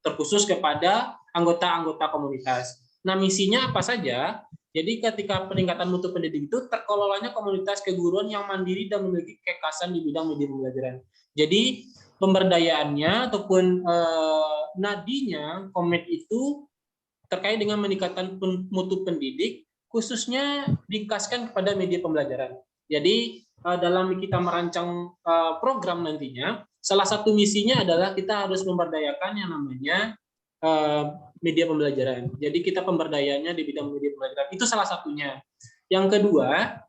terkhusus kepada anggota-anggota komunitas. Nah, misinya apa saja? Jadi ketika peningkatan mutu pendidik itu terkelolanya komunitas keguruan yang mandiri dan memiliki kekasan di bidang media pembelajaran. Jadi pemberdayaannya ataupun nadinya Komet itu terkait dengan meningkatkan mutu pendidik, khususnya dikaskan kepada media pembelajaran. Jadi dalam kita merancang program nantinya, salah satu misinya adalah kita harus memberdayakan yang namanya media pembelajaran. Jadi kita pemberdayaannya di bidang media pembelajaran, itu salah satunya. Yang kedua,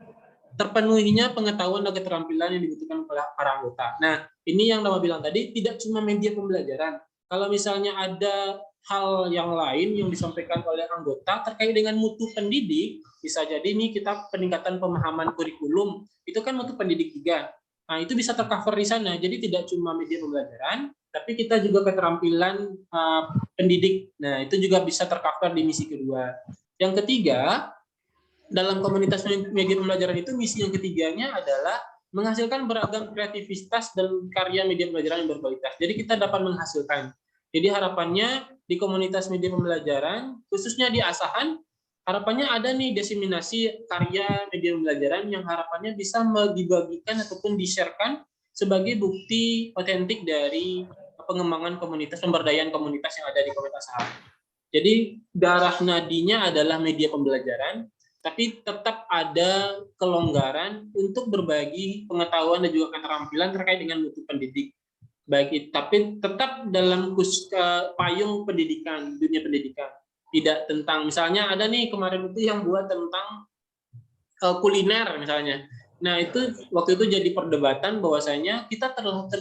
terpenuhinya pengetahuan dan keterampilan yang dibutuhkan oleh para anggota. Nah, ini yang Nama bilang tadi, tidak cuma media pembelajaran. Kalau misalnya ada hal yang lain yang disampaikan oleh anggota terkait dengan mutu pendidik, bisa jadi nih kita peningkatan pemahaman kurikulum, itu kan mutu pendidik juga. Nah, itu bisa tercover di sana. Jadi tidak cuma media pembelajaran, tapi kita juga keterampilan pendidik. Nah, itu juga bisa tercover di misi kedua. Yang ketiga, dalam komunitas media pembelajaran itu misi yang ketiganya adalah menghasilkan beragam kreativitas dan karya media pembelajaran yang berkualitas. Jadi kita dapat menghasilkan. Jadi harapannya di komunitas media pembelajaran, khususnya di asahan, harapannya ada nih diseminasi karya media pembelajaran yang harapannya bisa dibagikan ataupun di-share-kan sebagai bukti otentik dari pengembangan komunitas, pemberdayaan komunitas yang ada di komunitas asahan. Jadi darah nadinya adalah media pembelajaran, tapi tetap ada kelonggaran untuk berbagi pengetahuan dan juga keterampilan terkait dengan mutu pendidik. Baik, tapi tetap dalam payung pendidikan, dunia pendidikan. Tidak tentang, misalnya ada nih kemarin itu yang buat tentang kuliner misalnya. Nah, itu waktu itu jadi perdebatan bahwasanya kita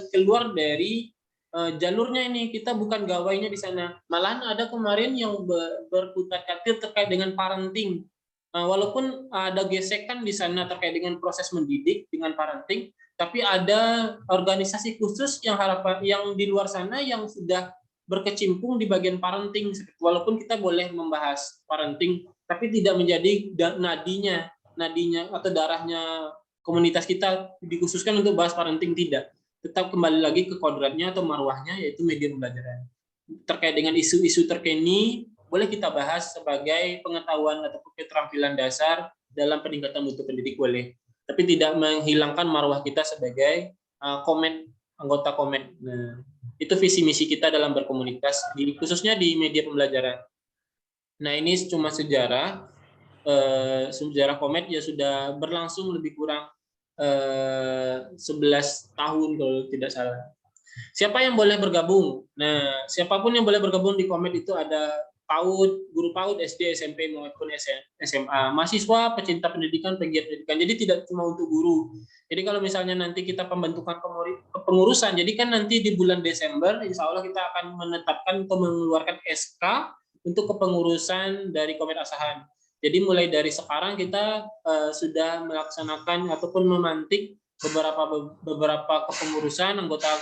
keluar dari jalurnya ini, kita bukan gawainya di sana. Malahan ada kemarin yang berkutat-katit terkait dengan parenting. Walaupun ada gesekan di sana terkait dengan proses mendidik dengan parenting, tapi ada organisasi khusus yang di luar sana yang sudah berkecimpung di bagian parenting. Walaupun kita boleh membahas parenting, tapi tidak menjadi nadinya atau darahnya komunitas kita dikhususkan untuk bahas parenting, tidak. Tetap kembali lagi ke kodratnya atau marwahnya, yaitu media pembelajaran. Terkait dengan isu-isu terkini, boleh kita bahas sebagai pengetahuan atau keterampilan dasar dalam peningkatan mutu pendidik, boleh. Tapi tidak menghilangkan marwah kita sebagai anggota Komet. Nah, itu visi misi kita dalam berkomunitas, khususnya di media pembelajaran. Nah, ini cuma sejarah Komet ya sudah berlangsung lebih kurang 11 tahun kalau tidak salah. Siapa yang boleh bergabung? Nah, siapapun yang boleh bergabung di Komet itu ada PAUD, guru PAUD, SD, SMP maupun SMA, mahasiswa, pecinta pendidikan, pegiat pendidikan. Jadi tidak cuma untuk guru. Jadi kalau misalnya nanti kita pembentukan pengurusan, jadi kan nanti di bulan Desember, insya Allah kita akan menetapkan atau mengeluarkan SK untuk kepengurusan dari Komet Asahan. Jadi mulai dari sekarang kita sudah melaksanakan ataupun memantik beberapa kepengurusan anggota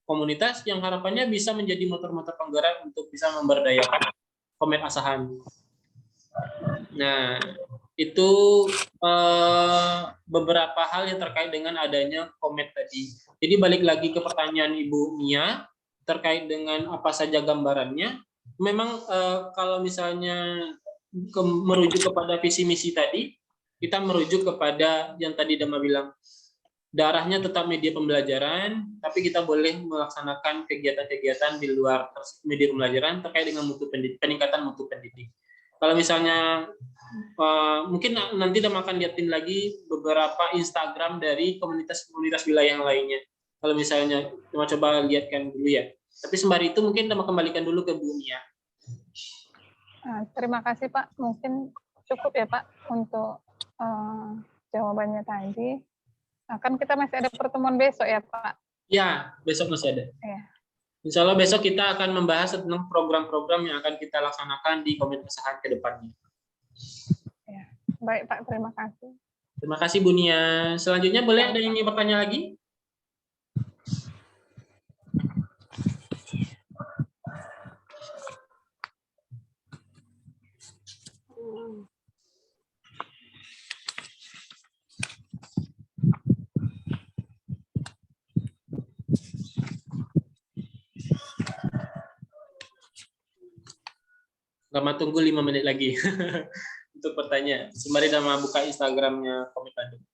komunitas yang harapannya bisa menjadi motor-motor penggerak untuk bisa memberdayakan Komet Asahan. Nah, itu beberapa hal yang terkait dengan adanya Komet tadi. Jadi balik lagi ke pertanyaan Ibu Mia terkait dengan apa saja gambarannya. Memang kalau misalnya merujuk kepada visi misi tadi, kita merujuk kepada yang tadi Dama bilang, darahnya tetap media pembelajaran, tapi kita boleh melaksanakan kegiatan-kegiatan di luar media pembelajaran terkait dengan peningkatan mutu pendidik. Kalau misalnya mungkin nanti Dama akan lihatin lagi beberapa Instagram dari komunitas-komunitas wilayah yang lainnya. Kalau misalnya Dama coba lihatkan dulu ya. Tapi sembari itu mungkin Dama kembalikan dulu ke Bu Mia. Terima kasih Pak. Mungkin cukup ya Pak untuk jawabannya tadi. Nah, kan kita masih ada pertemuan besok ya, Pak? Ya, besok masih ada. Ya. Insya Allah besok kita akan membahas tentang program-program yang akan kita laksanakan di Komite Pesahan ke depannya. Ya. Baik, Pak. Terima kasih. Terima kasih, Bu Nia. Selanjutnya boleh ada yang ingin bertanya lagi? Lama tunggu 5 menit lagi untuk bertanya. Sembari nama buka Instagramnya Komite Bandung.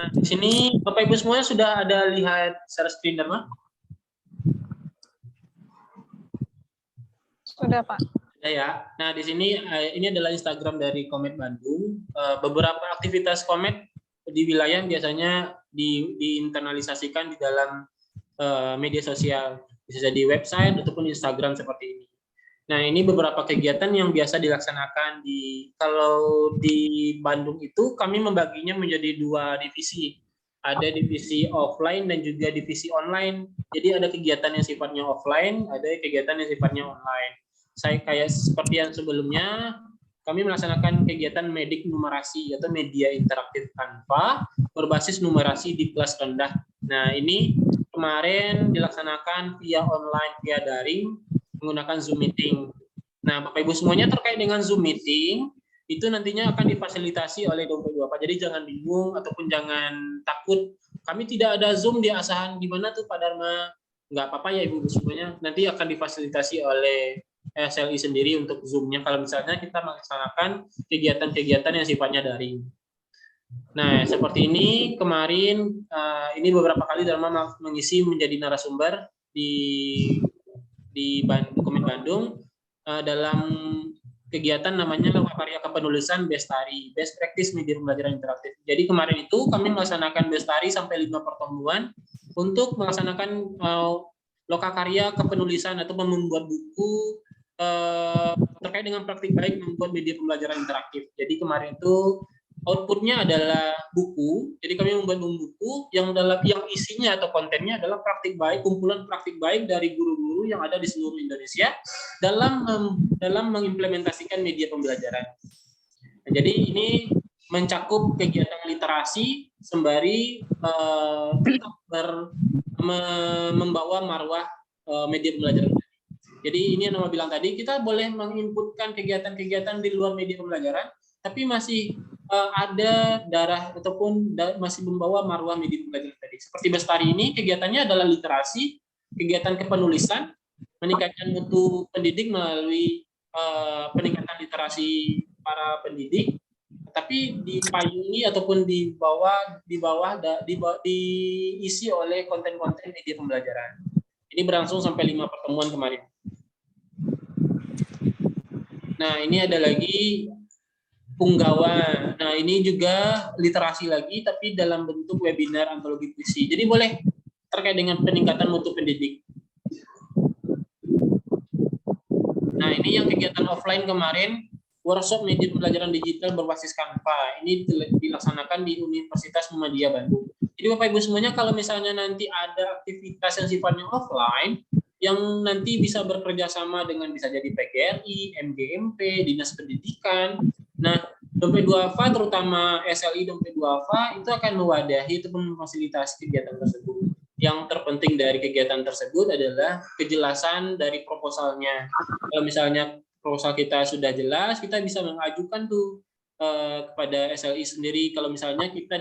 Nah, di sini Bapak Ibu semuanya sudah ada lihat share screen, Dharma? Sudah, Pak. Ya. Nah, di sini ini adalah Instagram dari Komite Bandung. Beberapa aktivitas Komite di wilayah biasanya diinternalisasikan di dalam media sosial, bisa jadi website ataupun Instagram seperti ini. Nah, ini beberapa kegiatan yang biasa dilaksanakan kalau di Bandung itu kami membaginya menjadi 2 divisi. Ada divisi offline dan juga divisi online. Jadi ada kegiatan yang sifatnya offline, ada kegiatan yang sifatnya online. Saya kayak seperti yang sebelumnya, kami melaksanakan kegiatan medik numerasi atau media interaktif tanpa berbasis numerasi di kelas rendah. Nah, ini kemarin dilaksanakan via online, via daring, menggunakan Zoom Meeting. Nah, Bapak Ibu semuanya terkait dengan Zoom Meeting, itu nantinya akan difasilitasi oleh Dompet Duafa. Jadi jangan bingung ataupun jangan takut. Kami tidak ada Zoom di Asahan. Gimana tuh Pak Dharma? Nggak apa-apa ya Ibu semuanya. Nanti akan difasilitasi oleh SLI sendiri untuk Zoom-nya. Kalau misalnya kita melaksanakan kegiatan-kegiatan yang sifatnya daring. Nah, seperti ini kemarin, ini beberapa kali Dharma mengisi menjadi narasumber di Komite Bandung dalam kegiatan namanya Lokakarya Kepenulisan Bestari, Best Practice Media Pembelajaran Interaktif. Jadi kemarin itu kami melaksanakan Bestari sampai 5 pertemuan untuk melaksanakan lokakarya kepenulisan atau membuat buku terkait dengan praktik baik membuat media pembelajaran interaktif. Jadi kemarin itu outputnya adalah buku. Jadi kami membuat buku yang isinya atau kontennya adalah praktik baik, kumpulan praktik baik dari guru-guru yang ada di seluruh Indonesia dalam mengimplementasikan media pembelajaran. Nah, jadi ini mencakup kegiatan literasi sembari membawa marwah media pembelajaran. Jadi ini yang nama bilang tadi, kita boleh menginputkan kegiatan-kegiatan di luar media pembelajaran, tapi masih ada darah ataupun masih membawa marwah media pembelajaran tadi. Seperti Bestari ini kegiatannya adalah literasi, kegiatan kepenulisan, meningkatkan mutu pendidik melalui peningkatan literasi para pendidik, tapi dipayungi ataupun diisi oleh konten-konten media pembelajaran. Ini berlangsung sampai 5 pertemuan kemarin. Nah, ini ada lagi Punggawa. Nah, ini juga literasi lagi, tapi dalam bentuk webinar antologi puisi. Jadi boleh terkait dengan peningkatan mutu pendidik. Nah, ini yang kegiatan offline kemarin, workshop media pembelajaran digital berbasis Canva. Ini dilaksanakan di Universitas Muhammadiyah Bandung. Jadi Bapak Ibu semuanya, kalau misalnya nanti ada aktivitas yang sifatnya offline, yang nanti bisa bekerja sama dengan bisa jadi PGRI, MGMP, Dinas Pendidikan. Nah, Dompet Duafa, terutama SLI Dompet Duafa, itu akan mewadahi ataupun memfasilitasi kegiatan tersebut. Yang terpenting dari kegiatan tersebut adalah kejelasan dari proposalnya. Kalau misalnya proposal kita sudah jelas, kita bisa mengajukan tuh kepada SLI sendiri. Kalau misalnya kita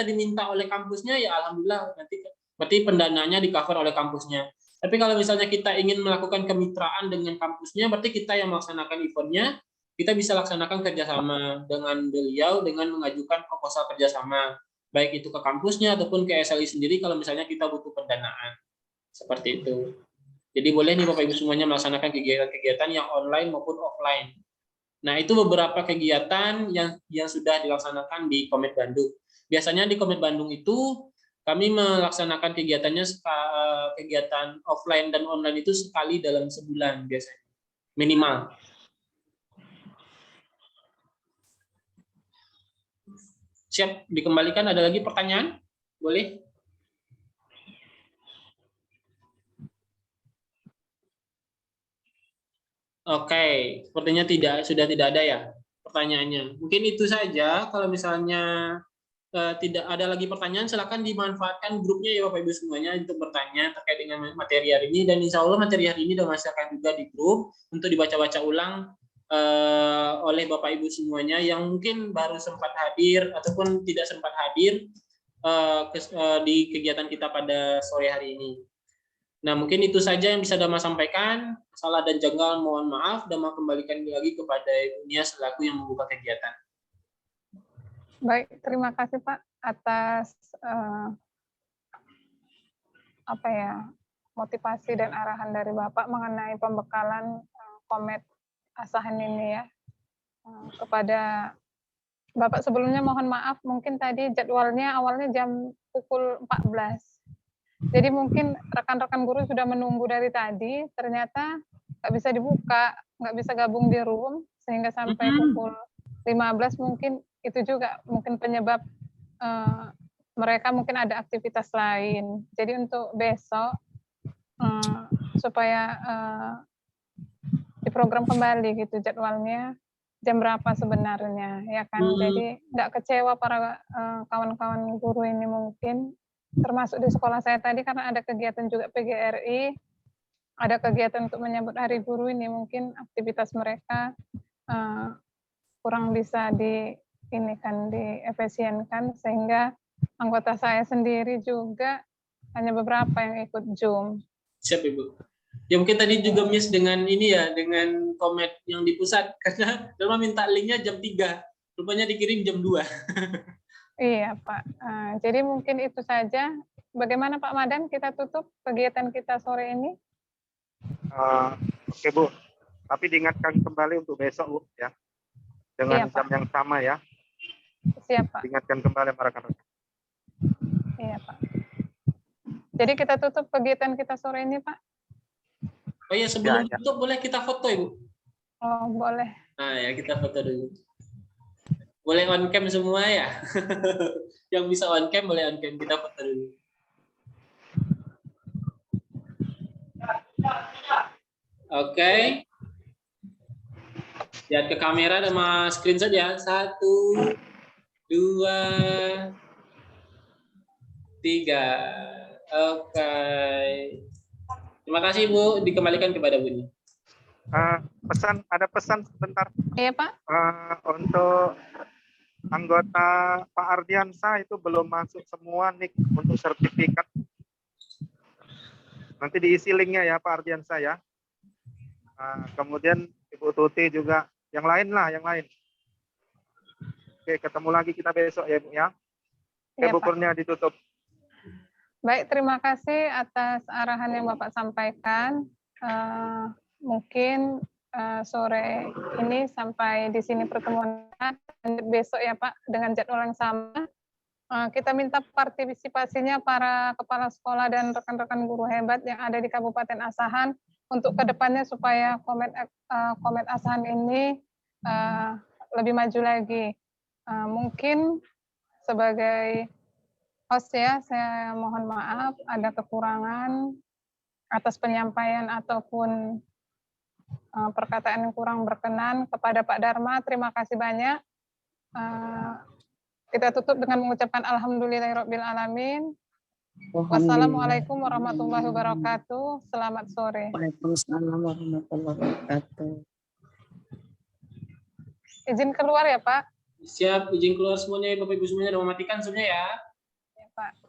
diminta oleh kampusnya, ya alhamdulillah nanti Berarti pendanaannya di cover oleh kampusnya. Tapi kalau misalnya kita ingin melakukan kemitraan dengan kampusnya, berarti kita yang melaksanakan eventnya, kita bisa laksanakan kerjasama dengan beliau dengan mengajukan proposal kerjasama, baik itu ke kampusnya ataupun ke SLI sendiri kalau misalnya kita butuh pendanaan. Seperti itu. Jadi boleh nih Bapak Ibu semuanya melaksanakan kegiatan-kegiatan yang online maupun offline. Nah, itu beberapa kegiatan yang sudah dilaksanakan di Komet Bandung. Biasanya di Komet Bandung itu kami melaksanakan kegiatannya kegiatan offline dan online itu sekali dalam sebulan biasanya. Minimal. Siap, dikembalikan. Ada lagi pertanyaan? Boleh? Oke, sepertinya sudah tidak ada ya pertanyaannya. Mungkin itu saja. Kalau misalnya tidak ada lagi pertanyaan, silakan dimanfaatkan grupnya ya Bapak Ibu semuanya untuk bertanya terkait dengan materi hari ini. Dan insya Allah materi hari ini sudah dimasukkan juga di grup untuk dibaca-baca ulang oleh Bapak Ibu semuanya yang mungkin baru sempat hadir ataupun tidak sempat hadir di kegiatan kita pada sore hari ini. Nah, mungkin itu saja yang bisa Dama sampaikan. Salah dan janggal mohon maaf. Dama kembalikan lagi kepada Ibu Nia selaku yang membuka kegiatan. Baik, terima kasih Pak atas motivasi dan arahan dari Bapak mengenai pembekalan Komet Asahan ini ya. Kepada Bapak sebelumnya mohon maaf, mungkin tadi jadwalnya awalnya jam pukul 14. Jadi mungkin rekan-rekan guru sudah menunggu dari tadi, ternyata nggak bisa dibuka, nggak bisa gabung di room, sehingga sampai pukul 15 mungkin itu juga mungkin penyebab mereka mungkin ada aktivitas lain. Jadi untuk besok supaya diprogram kembali gitu jadwalnya jam berapa sebenarnya ya kan. Jadi nggak kecewa para kawan-kawan guru ini mungkin, termasuk di sekolah saya tadi karena ada kegiatan juga PGRI, ada kegiatan untuk menyambut Hari Guru ini mungkin aktivitas mereka kurang bisa diefisienkan sehingga anggota saya sendiri juga hanya beberapa yang ikut Zoom. Siap Ibu. Ya mungkin tadi juga miss dengan ini ya, dengan Komet yang di pusat karena Dama minta linknya jam 3, rupanya dikirim jam 2. Iya Pak. Jadi mungkin itu saja. Bagaimana Pak Madan, kita tutup kegiatan kita sore ini? Oke Bu, tapi diingatkan kembali untuk besok Bu ya, dengan jam yang sama ya. Siap Pak. Diingatkan kembali para rekan-rekan. Iya Pak. Jadi kita tutup kegiatan kita sore ini Pak. Oh iya, sebelum tutup boleh kita foto Ibu? Oh boleh. Nah ya, kita foto dulu. Boleh on cam semua ya? Yang bisa on cam boleh on cam, kita foto dulu. Oke. Lihat ke kamera sama screenshot ya. 1, 2, 3. Oke. Terima kasih Bu, dikembalikan kepada Bu. Ada pesan sebentar. Iya Pak. Untuk anggota Pak Ardiansa itu belum masuk semua nih untuk sertifikat. Nanti diisi linknya ya Pak Ardiansa ya. Kemudian Ibu Tuti juga, yang lain lah, yang lain. Oke, ketemu lagi kita besok ya Bu ya. Oke, Bu Kurnia ditutup. Baik, terima kasih atas arahan yang Bapak sampaikan. Mungkin sore ini sampai di sini pertemuan besok ya Pak dengan jadwal yang sama. Kita minta partisipasinya para kepala sekolah dan rekan-rekan guru hebat yang ada di Kabupaten Asahan untuk kedepannya supaya Komet Asahan ini lebih maju lagi. Mungkin sebagai host ya, saya mohon maaf ada kekurangan atas penyampaian ataupun perkataan yang kurang berkenan kepada Pak Dharma. Terima kasih banyak. Kita tutup dengan mengucapkan alhamdulillahirabbil alamin. Wassalamualaikum warahmatullahi wabarakatuh. Selamat sore. Waalaikumsalam warahmatullahi wabarakatuh. Izin keluar ya Pak. Siap, izin keluar semuanya ya Bapak Ibu semuanya, udah mematikan semuanya ya. Ya Pak.